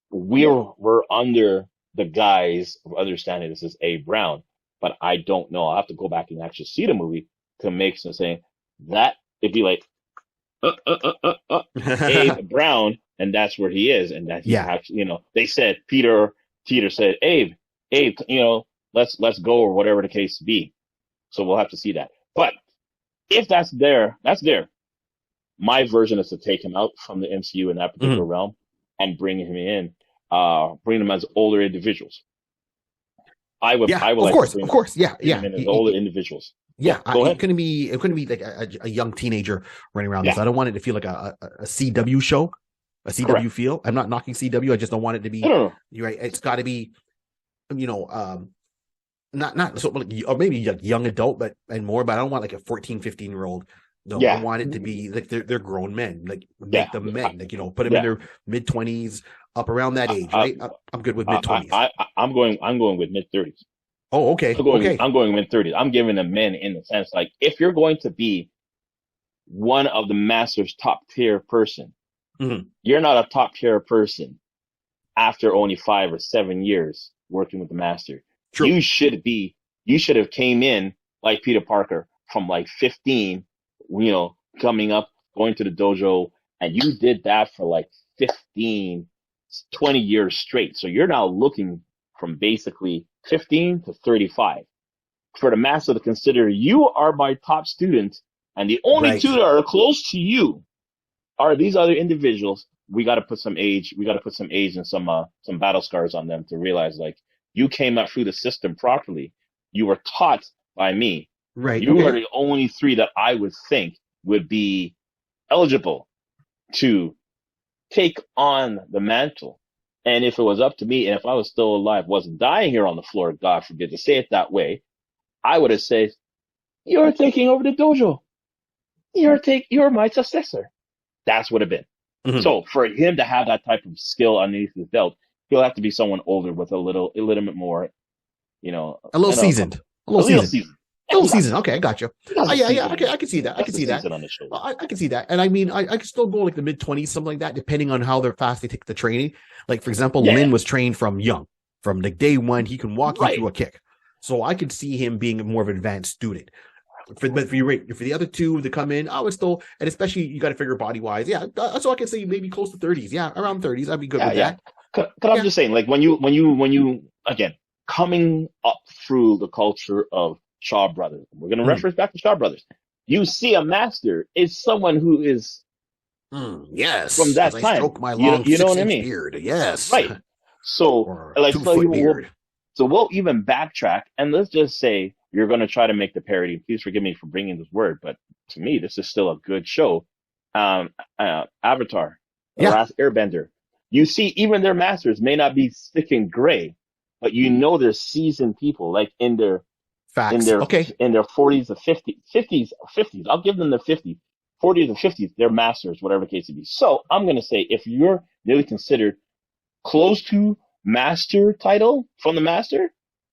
we're under the guise of understanding this is Abe Brown, but I don't know. I'll have to go back and actually see the movie to make sense saying that it'd be like Abe Brown, and that's where he is, and that he actually, they said Peter said Abe, let's go, or whatever the case be. So we'll have to see that. But if that's there. My version is to take him out from the MCU in that particular realm and bring him in, bring them as older individuals. I would of like course, to of course, yeah. As older individuals. Yeah, go ahead. It couldn't be like a young teenager running around this. I don't want it to feel like a CW show, a CW Correct. feel. I'm not knocking CW. I just don't want it to be. You're right. It's got to be, not so, or maybe like young adult, but I don't want like a 14, 15-year-old. No, I want it to be like they're grown men, like make them men, like put them in their mid-20s, up around that age, right? I'm good with mid-20s. I'm going with mid-30s. Oh, okay. I'm going mid-30s. I'm giving them men in the sense like if you're going to be one of the Master's top tier person, you're not a top tier person after only 5 or 7 years working with the Master. True. You should have came in like Peter Parker from like 15, coming up, going to the dojo, and you did that for like 15, 20 years straight. So you're now looking from basically 15 to 35. For the Master to consider you are my top student, and the only two that are close to you are these other individuals. We got to put some age. We got to put some age and some battle scars on them to realize like you came up through the system properly. You were taught by me. Right. You are the only 3 that I would think would be eligible to take on the mantle. And if it was up to me, and if I was still alive, wasn't dying here on the floor, God forbid to say it that way, I would have said, "You're taking over the dojo. You're my successor." That's what it been. So for him to have that type of skill underneath his belt, he'll have to be someone older with a little bit more, a little seasoned. A little season. Okay, I got you. I can see that. I can see that. I can see that. And I mean, I can still go like the mid-20s, something like that, depending on how fast they take the training. Like, for example, Lin was trained from young. From like day one, he can walk you through a kick. So I could see him being more of an advanced student. For the other 2 that come in, I would still, and especially you got to figure body-wise. Yeah, so I can say maybe close to 30s. Yeah, around 30s. I'd be good with that. Cause I'm just saying, like when you again coming up through the culture of Shaw Brothers. We're going to reference back to Shaw Brothers. You see a Master is someone who is yes from that time. Stroke my long you know what I mean? Beard. Yes, right. So like so we'll even backtrack and let's just say you're going to try to make the parody. Please forgive me for bringing this word, but to me this is still a good show. Avatar, The Last Airbender. You see, even their Masters may not be thick and gray, but they're seasoned people, like in their in Facts. their Okay. in their 40s or 50s. I'll give them the 50s, 40s and 50s. They're masters, whatever the case it be. So I'm gonna say if you're really considered close to master title from the master,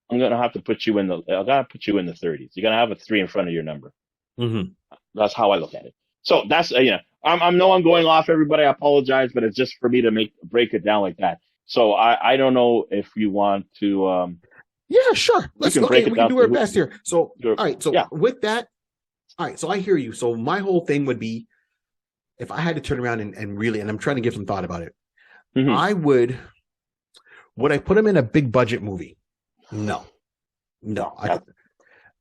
I'm gonna have to put you in the. I gotta put you in the 30s. You're gonna have a 3 in front of your number. Mm-hmm. That's how I look at it. So that's I'm know I'm going off everybody. I apologize, but it's just for me to break it down like that. So I don't know if you want to. Yeah, sure. We Let's can break okay. it We can down do to our best here. So, all right. So yeah. with that, all right. So I hear you. So my whole thing would be, if I had to turn around and really, and I'm trying to give some thought about it, Mm-hmm. I would I put him in a big budget movie? No,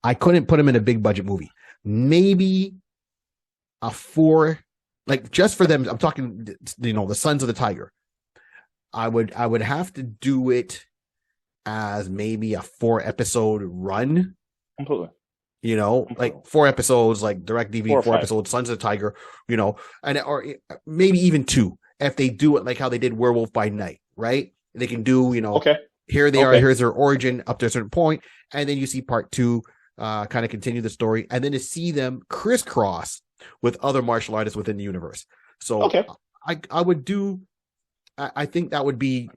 I couldn't put him in a big budget movie. Maybe a 4, like just for them. I'm talking, the Sons of the Tiger. I would have to do it as maybe a 4-episode run. Completely. Like 4 episodes, like direct DVD, 4 episodes, Sons of the Tiger, and or maybe even 2 if they do it like how they did Werewolf by Night, right? They can do, okay. Here they are, here's their origin up to a certain point, and then you see part 2 kind of continue the story, and then to see them crisscross with other martial artists within the universe. So I would do. I think that would be,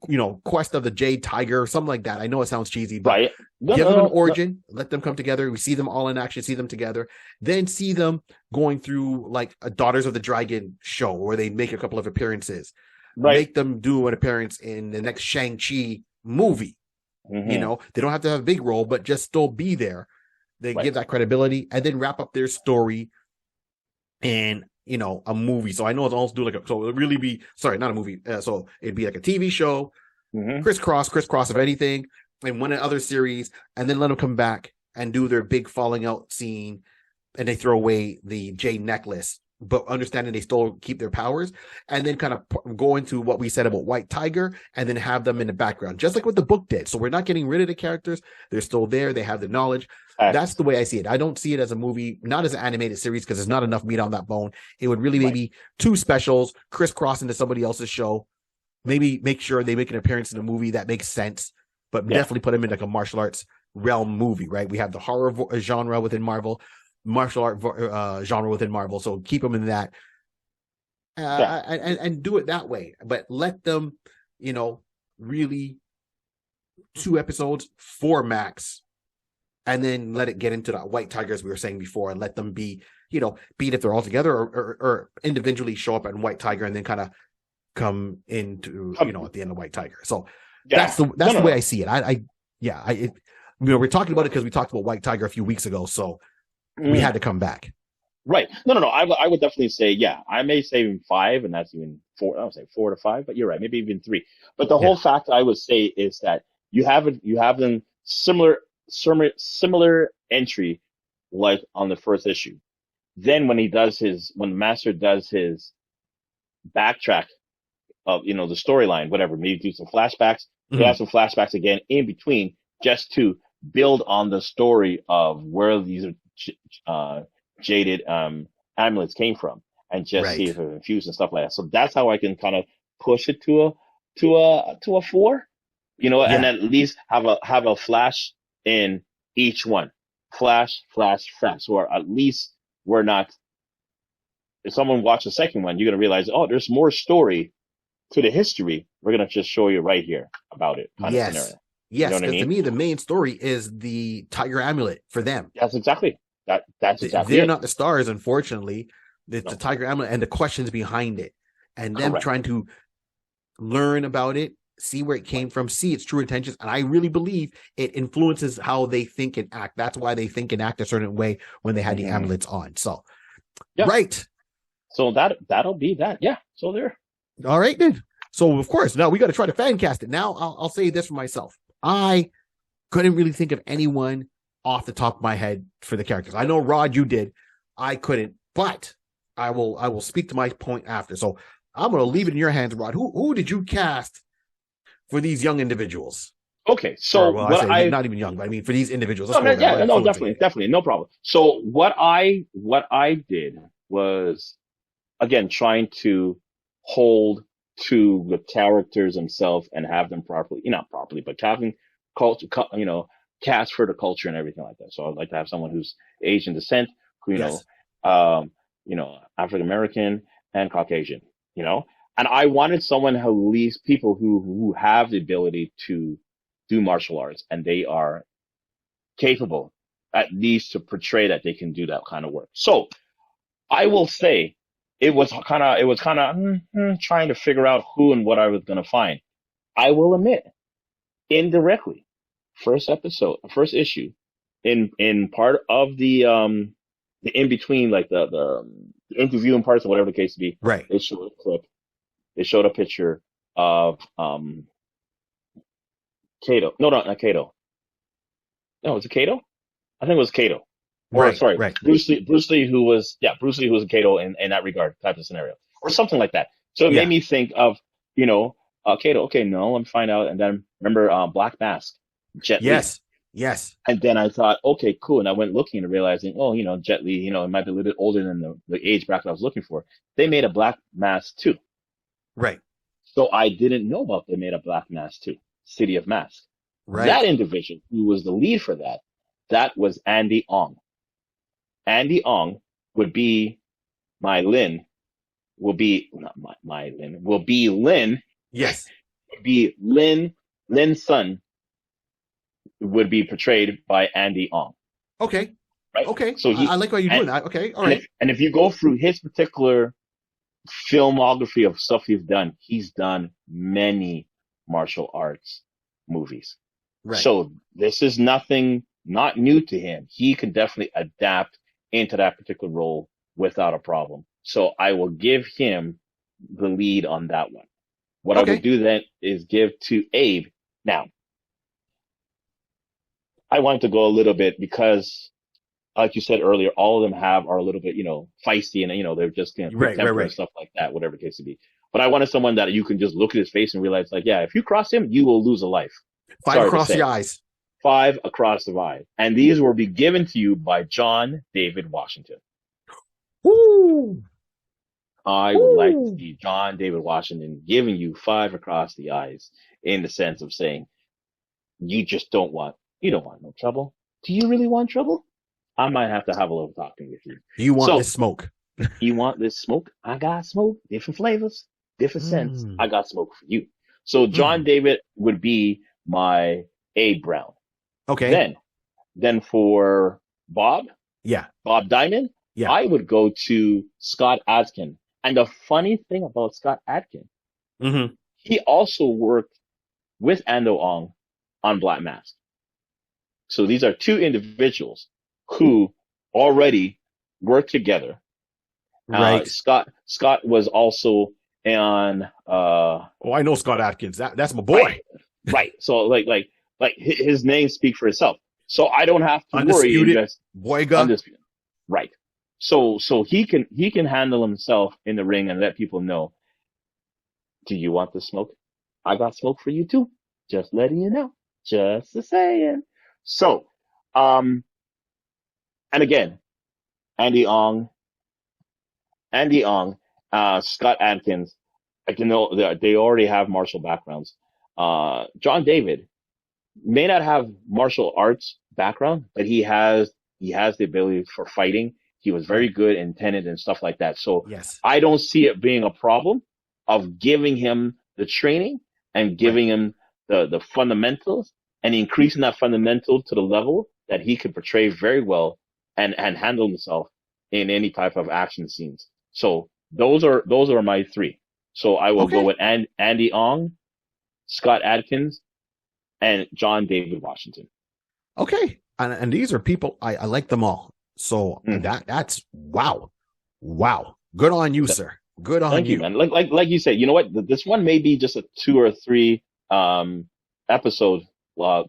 Quest of the Jade Tiger or something like that. I know it sounds cheesy, but give them an origin, let them come together. We see them all in action, see them together, then see them going through like a Daughters of the Dragon show where they make a couple of appearances. Right. Make them do an appearance in the next Shang-Chi movie. Mm-hmm. They don't have to have a big role, but just still be there. They give that credibility and then wrap up their story in a movie. So I know it's also do so it'll really be, not a movie. So it'd be like a TV show, crisscross of anything, and one other series, and then let them come back and do their big falling out scene, and they throw away the Jade necklace, but understanding they still keep their powers, and then kind of go into what we said about White Tiger, and then have them in the background, just like what the book did. So we're not getting rid of the characters. They're still there. They have the knowledge. That's the way I see it. I don't see it as a movie, not as an animated series, because there's not enough meat on that bone. It would really maybe 2 specials, crisscross into somebody else's show. Maybe make sure they make an appearance in a movie that makes sense, but definitely put them in like a martial arts realm movie, right? We have the horror genre within Marvel, martial art genre within Marvel. So keep them in that and do it that way. But let them, really 2 episodes, 4 max. And then let it get into that White Tiger, as we were saying before, and let them be it if they're all together or individually show up in White Tiger and then kind of come into, at the end of White Tiger. So that's the way I see it. We're talking about it because we talked about White Tiger a few weeks ago. So we had to come back. Right. No. I would definitely say, I may say even 5, and that's even 4. I would say 4 to 5, but you're right. Maybe even 3. But the whole fact I would say is that you have them similar entry like on the first issue. Then when the master does his backtrack of the storyline, whatever, maybe do some flashbacks, have some flashbacks again in between, just to build on the story of where these jaded amulets came from, and just see if they're infused and stuff like that. So that's how I can kind of push it to a 4, and at least have a flash in each one. Flash. Or at least we're not, if someone watches the second one, you're going to realize, there's more story to the history. We're going to just show you right here about it. Kind of scenario. Yes, because to me, the main story is the Tiger Amulet for them. That's exactly. That's exactly They're not the stars, unfortunately. It's the Tiger Amulet and the questions behind it. And them trying to learn about it, see where it came from, see its true intentions. And I really believe it influences how they think and act. That's why they think and act a certain way when they had the amulets on. So, right. So that'll be that. Yeah. So there. All right, then. So, of course, now we got to try to fan cast it. Now, I'll say this for myself. I couldn't really think of anyone off the top of my head for the characters. I know, Rod, you did. I couldn't, but I will speak to my point after. So I'm going to leave it in your hands, Rod. Who did you cast for these young individuals? Okay, so not even young, but I mean for these individuals. Definitely, no problem. So what I did was, again, trying to hold to the characters themselves and have them properly, not properly, but having cast for the culture and everything like that. So I'd like to have someone who's Asian descent, who, Yes. African American and Caucasian, and I wanted someone who, at least people who have the ability to do martial arts and they are capable at least to portray that they can do that kind of work. So I will say it was kind of trying to figure out who and what I was going to find. I will admit, indirectly, first issue, in part of the in between, like the interviewing parts or whatever the case be. Right. They showed a clip. They showed a picture of Kato. No, not Kato. No, was it Kato? I think it was Kato. Or Right. sorry, Right. Bruce Lee, who was a Kato in that regard type of scenario, or something like that. So it Yeah. made me think of, Kato. Okay, no, let me find out. And then remember Black Mask, Jet Li. Yes. Yes. And then I thought, okay, cool. And I went looking and realizing, Jet Li, it might be a little bit older than the age bracket I was looking for. They made a Black Mask too. Right. So I didn't know about they made a Black Mask too, City of Mask. Right. That individual who was the lead for that was Andy Ong. Andy Ong would be Lin. Yes. Would be Lin. Lin's son would be portrayed by Andy Ong. Okay. Right. Okay. So I like why you're doing that. Okay. All right. And if you go through his particular filmography of stuff he's done many martial arts movies. Right. So this is not new to him. He can definitely adapt into that particular role without a problem. So I will give him the lead on that one. What I would do then is give to Abe. Now, I wanted to go a little bit because, like you said earlier, all of them are a little bit, feisty and, they're just quick temper and stuff like that, whatever the case may be. But I wanted someone that you can just look at his face and realize, like, yeah, if you cross him, you will lose a life. 5 across the eyes. 5 across the eyes. And these will be given to you by John David Washington. Woo! I would like to see John David Washington giving you 5 across the eyes in the sense of saying, you don't want no trouble. Do you really want trouble? I might have to have a little talking with you. You want this smoke? You want this smoke? I got smoke. Different flavors, different scents. I got smoke for you. So John David would be my Abe Brown. Okay. Then for Bob. Yeah. Bob Diamond. Yeah. I would go to Scott Adkins. And the funny thing about Scott Adkins, he also worked with Ando Ong on Black Mask. So these are 2 individuals who already work together. Right. Scott was also on. I know Scott Adkins. That's my boy. Right. So like his name speaks for itself. So I don't have to Undisputed worry. Boyga. Undisputed. Right. So he can handle himself in the ring and let people know. Do you want the smoke? I got smoke for you too. Just letting you know. Just a saying. So, and again, Andy Ong, Scott Adkins, I can know they already have martial backgrounds. John David may not have martial arts background, but he has the ability for fighting. He was very good in tenet and stuff like that. So I don't see it being a problem of giving him the training and giving him the fundamentals and increasing that fundamental to the level that he could portray very well and handle himself in any type of action scenes. So those are my 3. So I will go with Andy Ong, Scott Adkins, and John David Washington. Okay. And these are people, I like them all. So that's wow. Good on you, sir. Good on you. Thank you, man. Like you said, you know what? This one may be just a 2 or 3 episode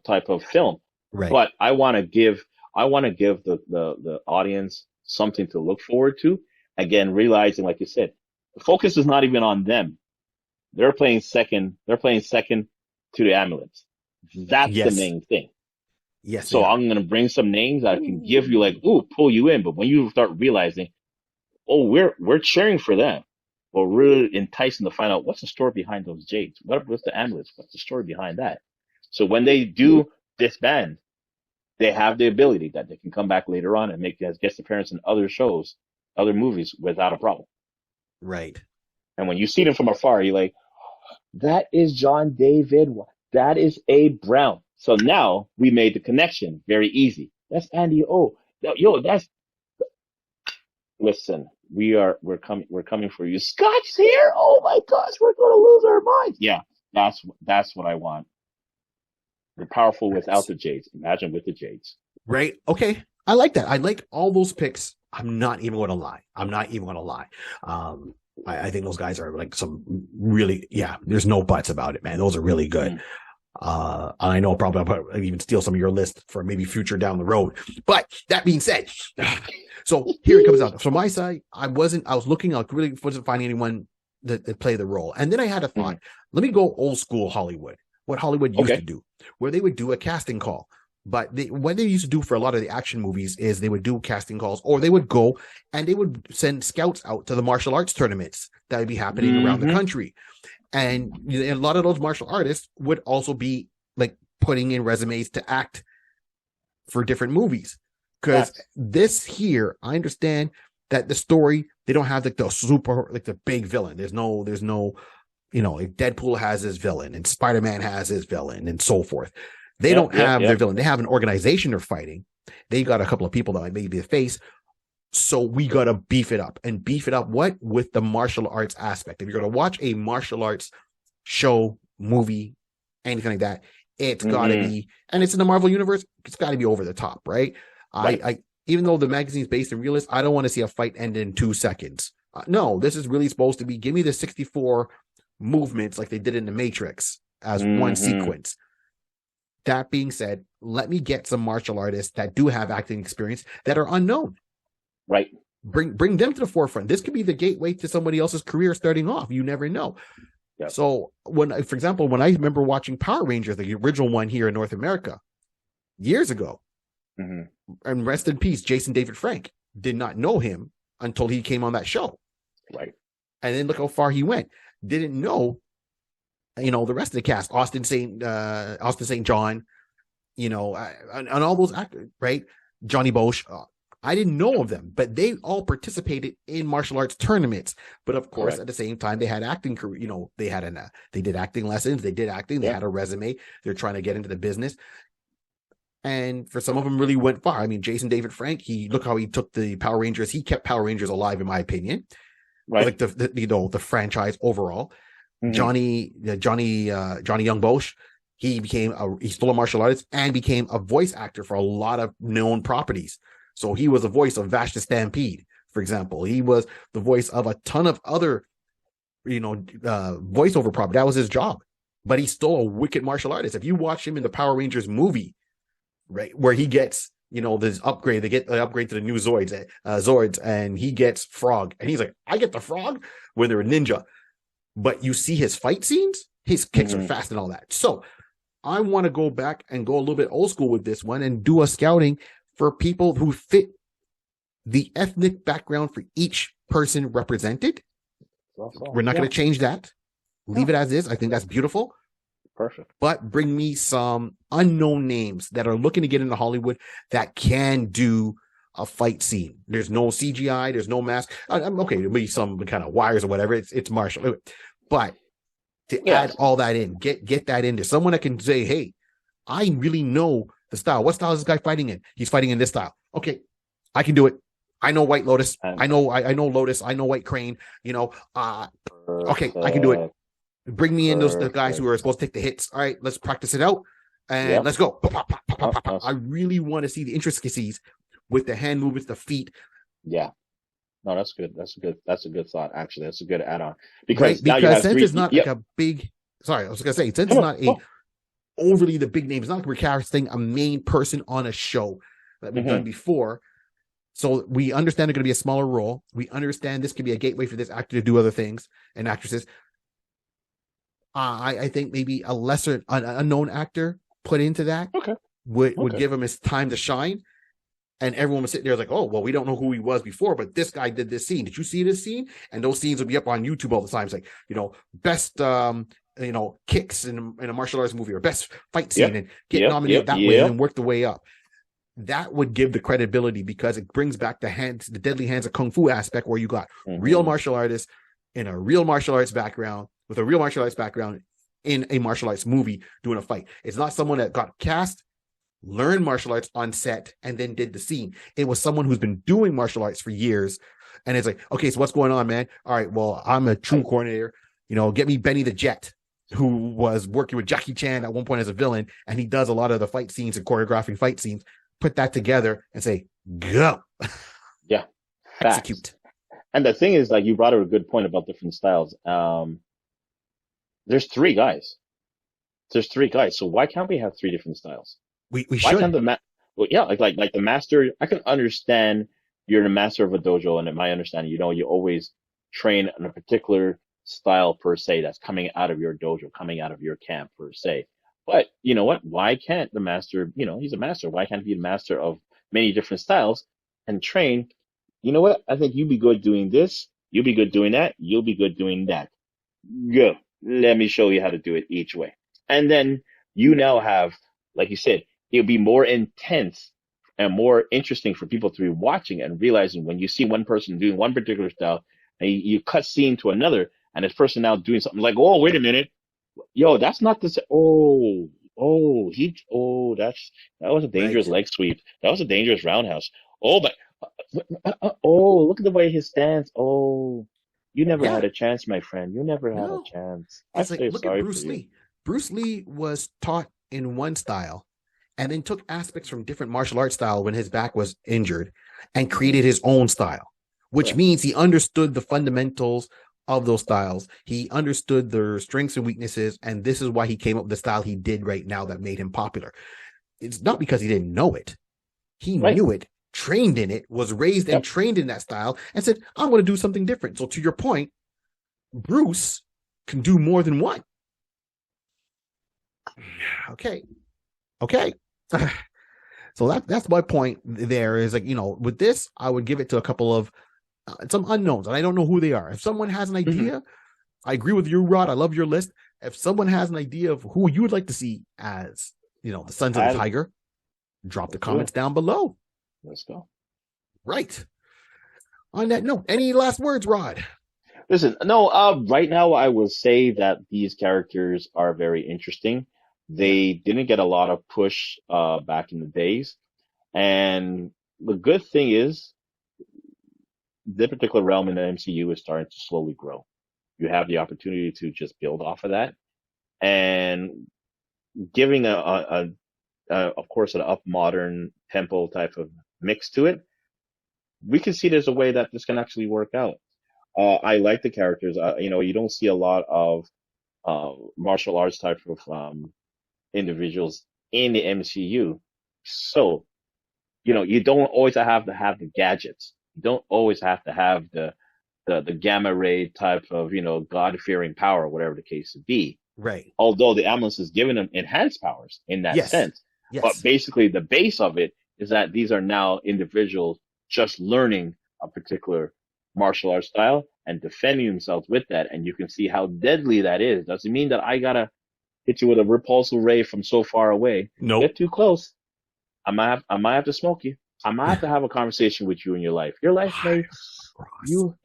type of film, right? But I want to give the audience something to look forward to. Again, realizing, like you said, the focus is not even on them. They're playing second. They're playing second to the Amulets. That's the main thing. Yes. So I'm going to bring some names that I can give you, like, pull you in. But when you start realizing, we're cheering for them, or really enticing to find out what's the story behind those Jades. What's the Amulets? What's the story behind that? So when they do disband, they have the ability that they can come back later on and make guest appearance in other shows, other movies without a problem. Right. And when you see them from afar, you're like, that is John David. That is Abe Brown. So now we made the connection very easy. That's Andy O. Yo, that's listen. We're coming for you. Scott's here. Oh my gosh, we're gonna lose our minds. Yeah, that's what I want. We're powerful without the Jades. Imagine with the Jades. Right. Okay. I like that. I like all those picks. I'm not even going to lie. I think those guys are like some really, there's no buts about it, man. Those are really good. I know probably I'll even steal some of your list for maybe future down the road. But that being said, so here it comes out. From my side, I was looking, I really wasn't finding anyone that play the role. And then I had a thought, let me go old school Hollywood, what Hollywood used to do, where they would do a casting call. But what they used to do for a lot of the action movies is they would do casting calls, or they would go and they would send scouts out to the martial arts tournaments that would be happening around the country. And a lot of those martial artists would also be like putting in resumes to act for different movies. Because this here, I understand that the story, they don't have like the big villain. There's no, like Deadpool has his villain and Spider-Man has his villain and so forth. They don't have their villain. They have an organization they're fighting. They got a couple of people that might be the face. So we got to beef it up what? With the martial arts aspect. If you're going to watch a martial arts show, movie, anything like that, it's got to be, and it's in the Marvel universe, it's got to be over the top, right? I even though the magazine's based in realist, I don't want to see a fight end in 2 seconds. No, this is really supposed to be, give me the 64 movements like they did in the Matrix as one sequence. That being said, let me get some martial artists that do have acting experience that are unknown. Right. Bring them to the forefront. This could be the gateway to somebody else's career starting off. You never know. Yep. So for example, when I remember watching Power Rangers, the original one here in North America, years ago, and rest in peace, Jason David Frank, did not know him until he came on that show. Right. And then look how far he went. Didn't know, the rest of the cast, Austin St. John, and all those actors, right? Johnny Bosch. I didn't know of them, but they all participated in martial arts tournaments. But of course, at the same time, they had acting career. They did acting lessons. They did acting. They had a resume. They're trying to get into the business. And for some of them, really went far. I mean, Jason David Frank. Look how he took the Power Rangers. He kept Power Rangers alive, in my opinion. Right. Like the franchise overall. Johnny Young Bosch. He stole a martial artist and became a voice actor for a lot of known properties. So he was the voice of Vash the Stampede, for example. He was the voice of a ton of other, voiceover property. That was his job. But he's still a wicked martial artist. If you watch him in the Power Rangers movie, right, where he gets, this upgrade, they get the upgrade to the new Zords, and he gets Frog. And he's like, I get the Frog when they're a ninja. But you see his fight scenes, his kicks are fast and all that. So I want to go back and go a little bit old school with this one and do a scouting for people who fit the ethnic background for each person represented. We're not going to change that. Leave it as is. I think that's beautiful. Perfect. But bring me some unknown names that are looking to get into Hollywood that can do a fight scene. There's no CGI. There's no mask. I'm okay. There'll be some kind of wires or whatever. It's martial. But to add all that in, get that in there. Someone that can say, hey, I really know the style. What style is this guy fighting in? He's fighting in this style. Okay, I can do it. I know White Lotus. I know Lotus. I know White Crane. Okay, I can do it. Bring me in the guys who are supposed to take the hits. All right, let's practice it out and let's go. I really want to see the intricacies with the hand movements, the feet. Yeah. No, that's good. That's a good thought. Actually, that's a good add-on because since it's not like a big. Sorry, I was gonna say since it's not a overly the big name. It's not like we're casting a main person on a show that we've done before. So we understand it's going to be a smaller role. We understand this could be a gateway for this actor to do other things and actresses. I think maybe a lesser unknown actor put into that would give him his time to shine. And everyone was sitting there like, oh, well, we don't know who he was before, but this guy did this scene. Did you see this scene? And those scenes will be up on YouTube all the time. It's like, best kicks in a martial arts movie or best fight scene and get nominated that way and work the way up. that would give the credibility because it brings back the deadly hands of kung fu aspect where you got real martial artists in a real martial arts background with a real martial arts background in a martial arts movie doing a fight. It's not someone that got cast, learned martial arts on set, and then did the scene. It was someone who's been doing martial arts for years. And it's like, okay, so what's going on, man? All right, well, I'm a true coordinator. Get me Benny the Jet, who was working with Jackie Chan at one point as a villain, and he does a lot of the fight scenes and choreographing fight scenes. Put that together and say, go. Yeah. Execute. And the thing is, like, you brought up a good point about different styles. There's three guys. So why can't we have three different styles? We Why should. can't like the master? I can understand you're the master of a dojo, and in my understanding, you always train in a particular style per se that's coming out of your dojo, coming out of your camp per se. But you know what? Why can't the master? He's a master. Why can't he be the master of many different styles and train? You know what? I think you'd be good doing this. You'll be good doing that. You'll be good doing that. Go. Let me show you how to do it each way. And then you now have, like you said, it'll be more intense and more interesting for people to be watching and realizing when you see one person doing one particular style and you cut scene to another and this person now doing something like, oh, wait a minute. Yo, that's not the same. That was a dangerous leg sweep. That was a dangerous roundhouse. Oh, but, look at the way his stance. Oh, you never had a chance, my friend. You never had a chance. It's like, look at Bruce Lee. Bruce Lee was taught in one style and then took aspects from different martial arts style when his back was injured and created his own style, which means he understood the fundamentals of those styles. He understood their strengths and weaknesses, and this is why he came up with the style he did right now that made him popular. It's not because he didn't know it. He knew it, trained in it, was raised and trained in that style, and said, I'm going to do something different. So to your point, Bruce can do more than one. Okay. So that's my point there is like, with this, I would give it to a couple of some unknowns, and I don't know who they are. If someone has an idea, I agree with you, Rod. I love your list. If someone has an idea of who you would like to see as, the Sons of the Tiger, drop the comments down below. Let's go. Right. On that note, any last words, Rod? Listen, no, right now I will say that these characters are very interesting. They didn't get a lot of push back in the days. And the good thing is, this particular realm in the MCU is starting to slowly grow. You have the opportunity to just build off of that. And giving of course, an up modern tempo type of mix to it, we can see there's a way that this can actually work out. I like the characters. You don't see a lot of martial arts type of individuals in the MCU. So, you don't always have to have the gadgets. You don't always have to have the gamma ray type of, God-fearing power, whatever the case would be. Right. Although the Amulets is giving them enhanced powers in that sense. Yes. But basically the base of it is that these are now individuals just learning a particular martial arts style and defending themselves with that. And you can see how deadly that is. Doesn't mean that I gotta hit you with a repulsor ray from so far away. Nope. Get too close. I might have to smoke you. I might have to have a conversation with you in your life. Your life may, you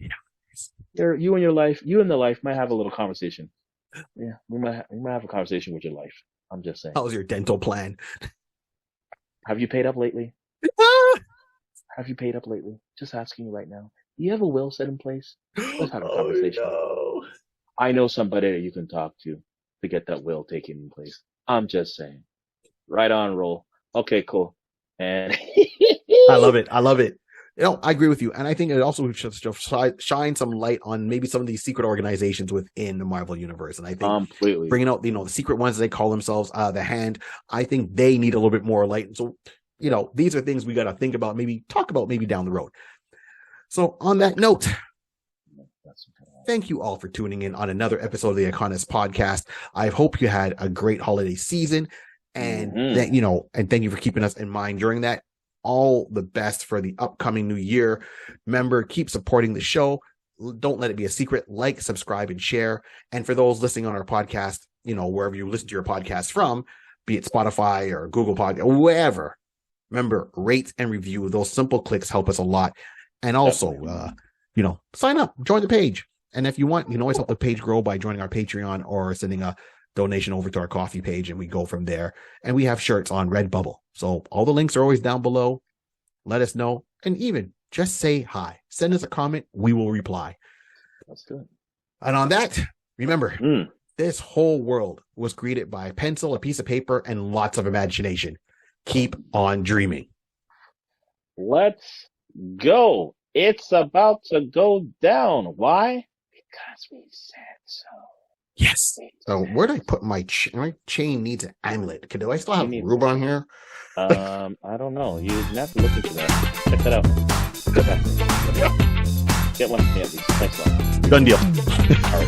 and your life, you and the life might have a little conversation. Yeah, we might have a conversation with your life. I'm just saying. How's your dental plan? Have you paid up lately? Have you paid up lately? Just asking you right now. Do you have a will set in place? Let's have a conversation. No. I know somebody that you can talk to get that will taken in place. I'm just saying. Right on, roll. Okay, cool. And I love it. I agree with you. And I think it also should shine some light on maybe some of these secret organizations within the Marvel Universe. And I think completely bringing out, the secret ones, they call themselves the Hand, I think they need a little bit more light. And so, these are things we got to think about, maybe talk about maybe down the road. So on that note, thank you all for tuning in on another episode of the Iconist podcast. I hope you had a great holiday season and that, and thank you for keeping us in mind during that. All the best for the upcoming new year. Remember, keep supporting the show. Don't let it be a secret. Like, subscribe, and share. And for those listening on our podcast, wherever you listen to your podcast from, be it Spotify or Google Podcast, wherever, Remember, rate and review. Those simple clicks help us a lot. And also, sign up, join the page. And if you want, you can always help the page grow by joining our Patreon or sending a donation over to our coffee page, and we go from there. And we have shirts on Redbubble. So all the links are always down below. Let us know. And even just say hi. Send us a comment. We will reply. That's good. And on that, remember, this whole world was created by a pencil, a piece of paper, and lots of imagination. Keep on dreaming. Let's go. It's about to go down. Why? Because we said so. Yes. So where did I put my chain needs an amulet. Do I still have Rube on here? I don't know. You have to look into that. Check that out. Get one. Yeah, these. Thanks a lot. Done deal. All right.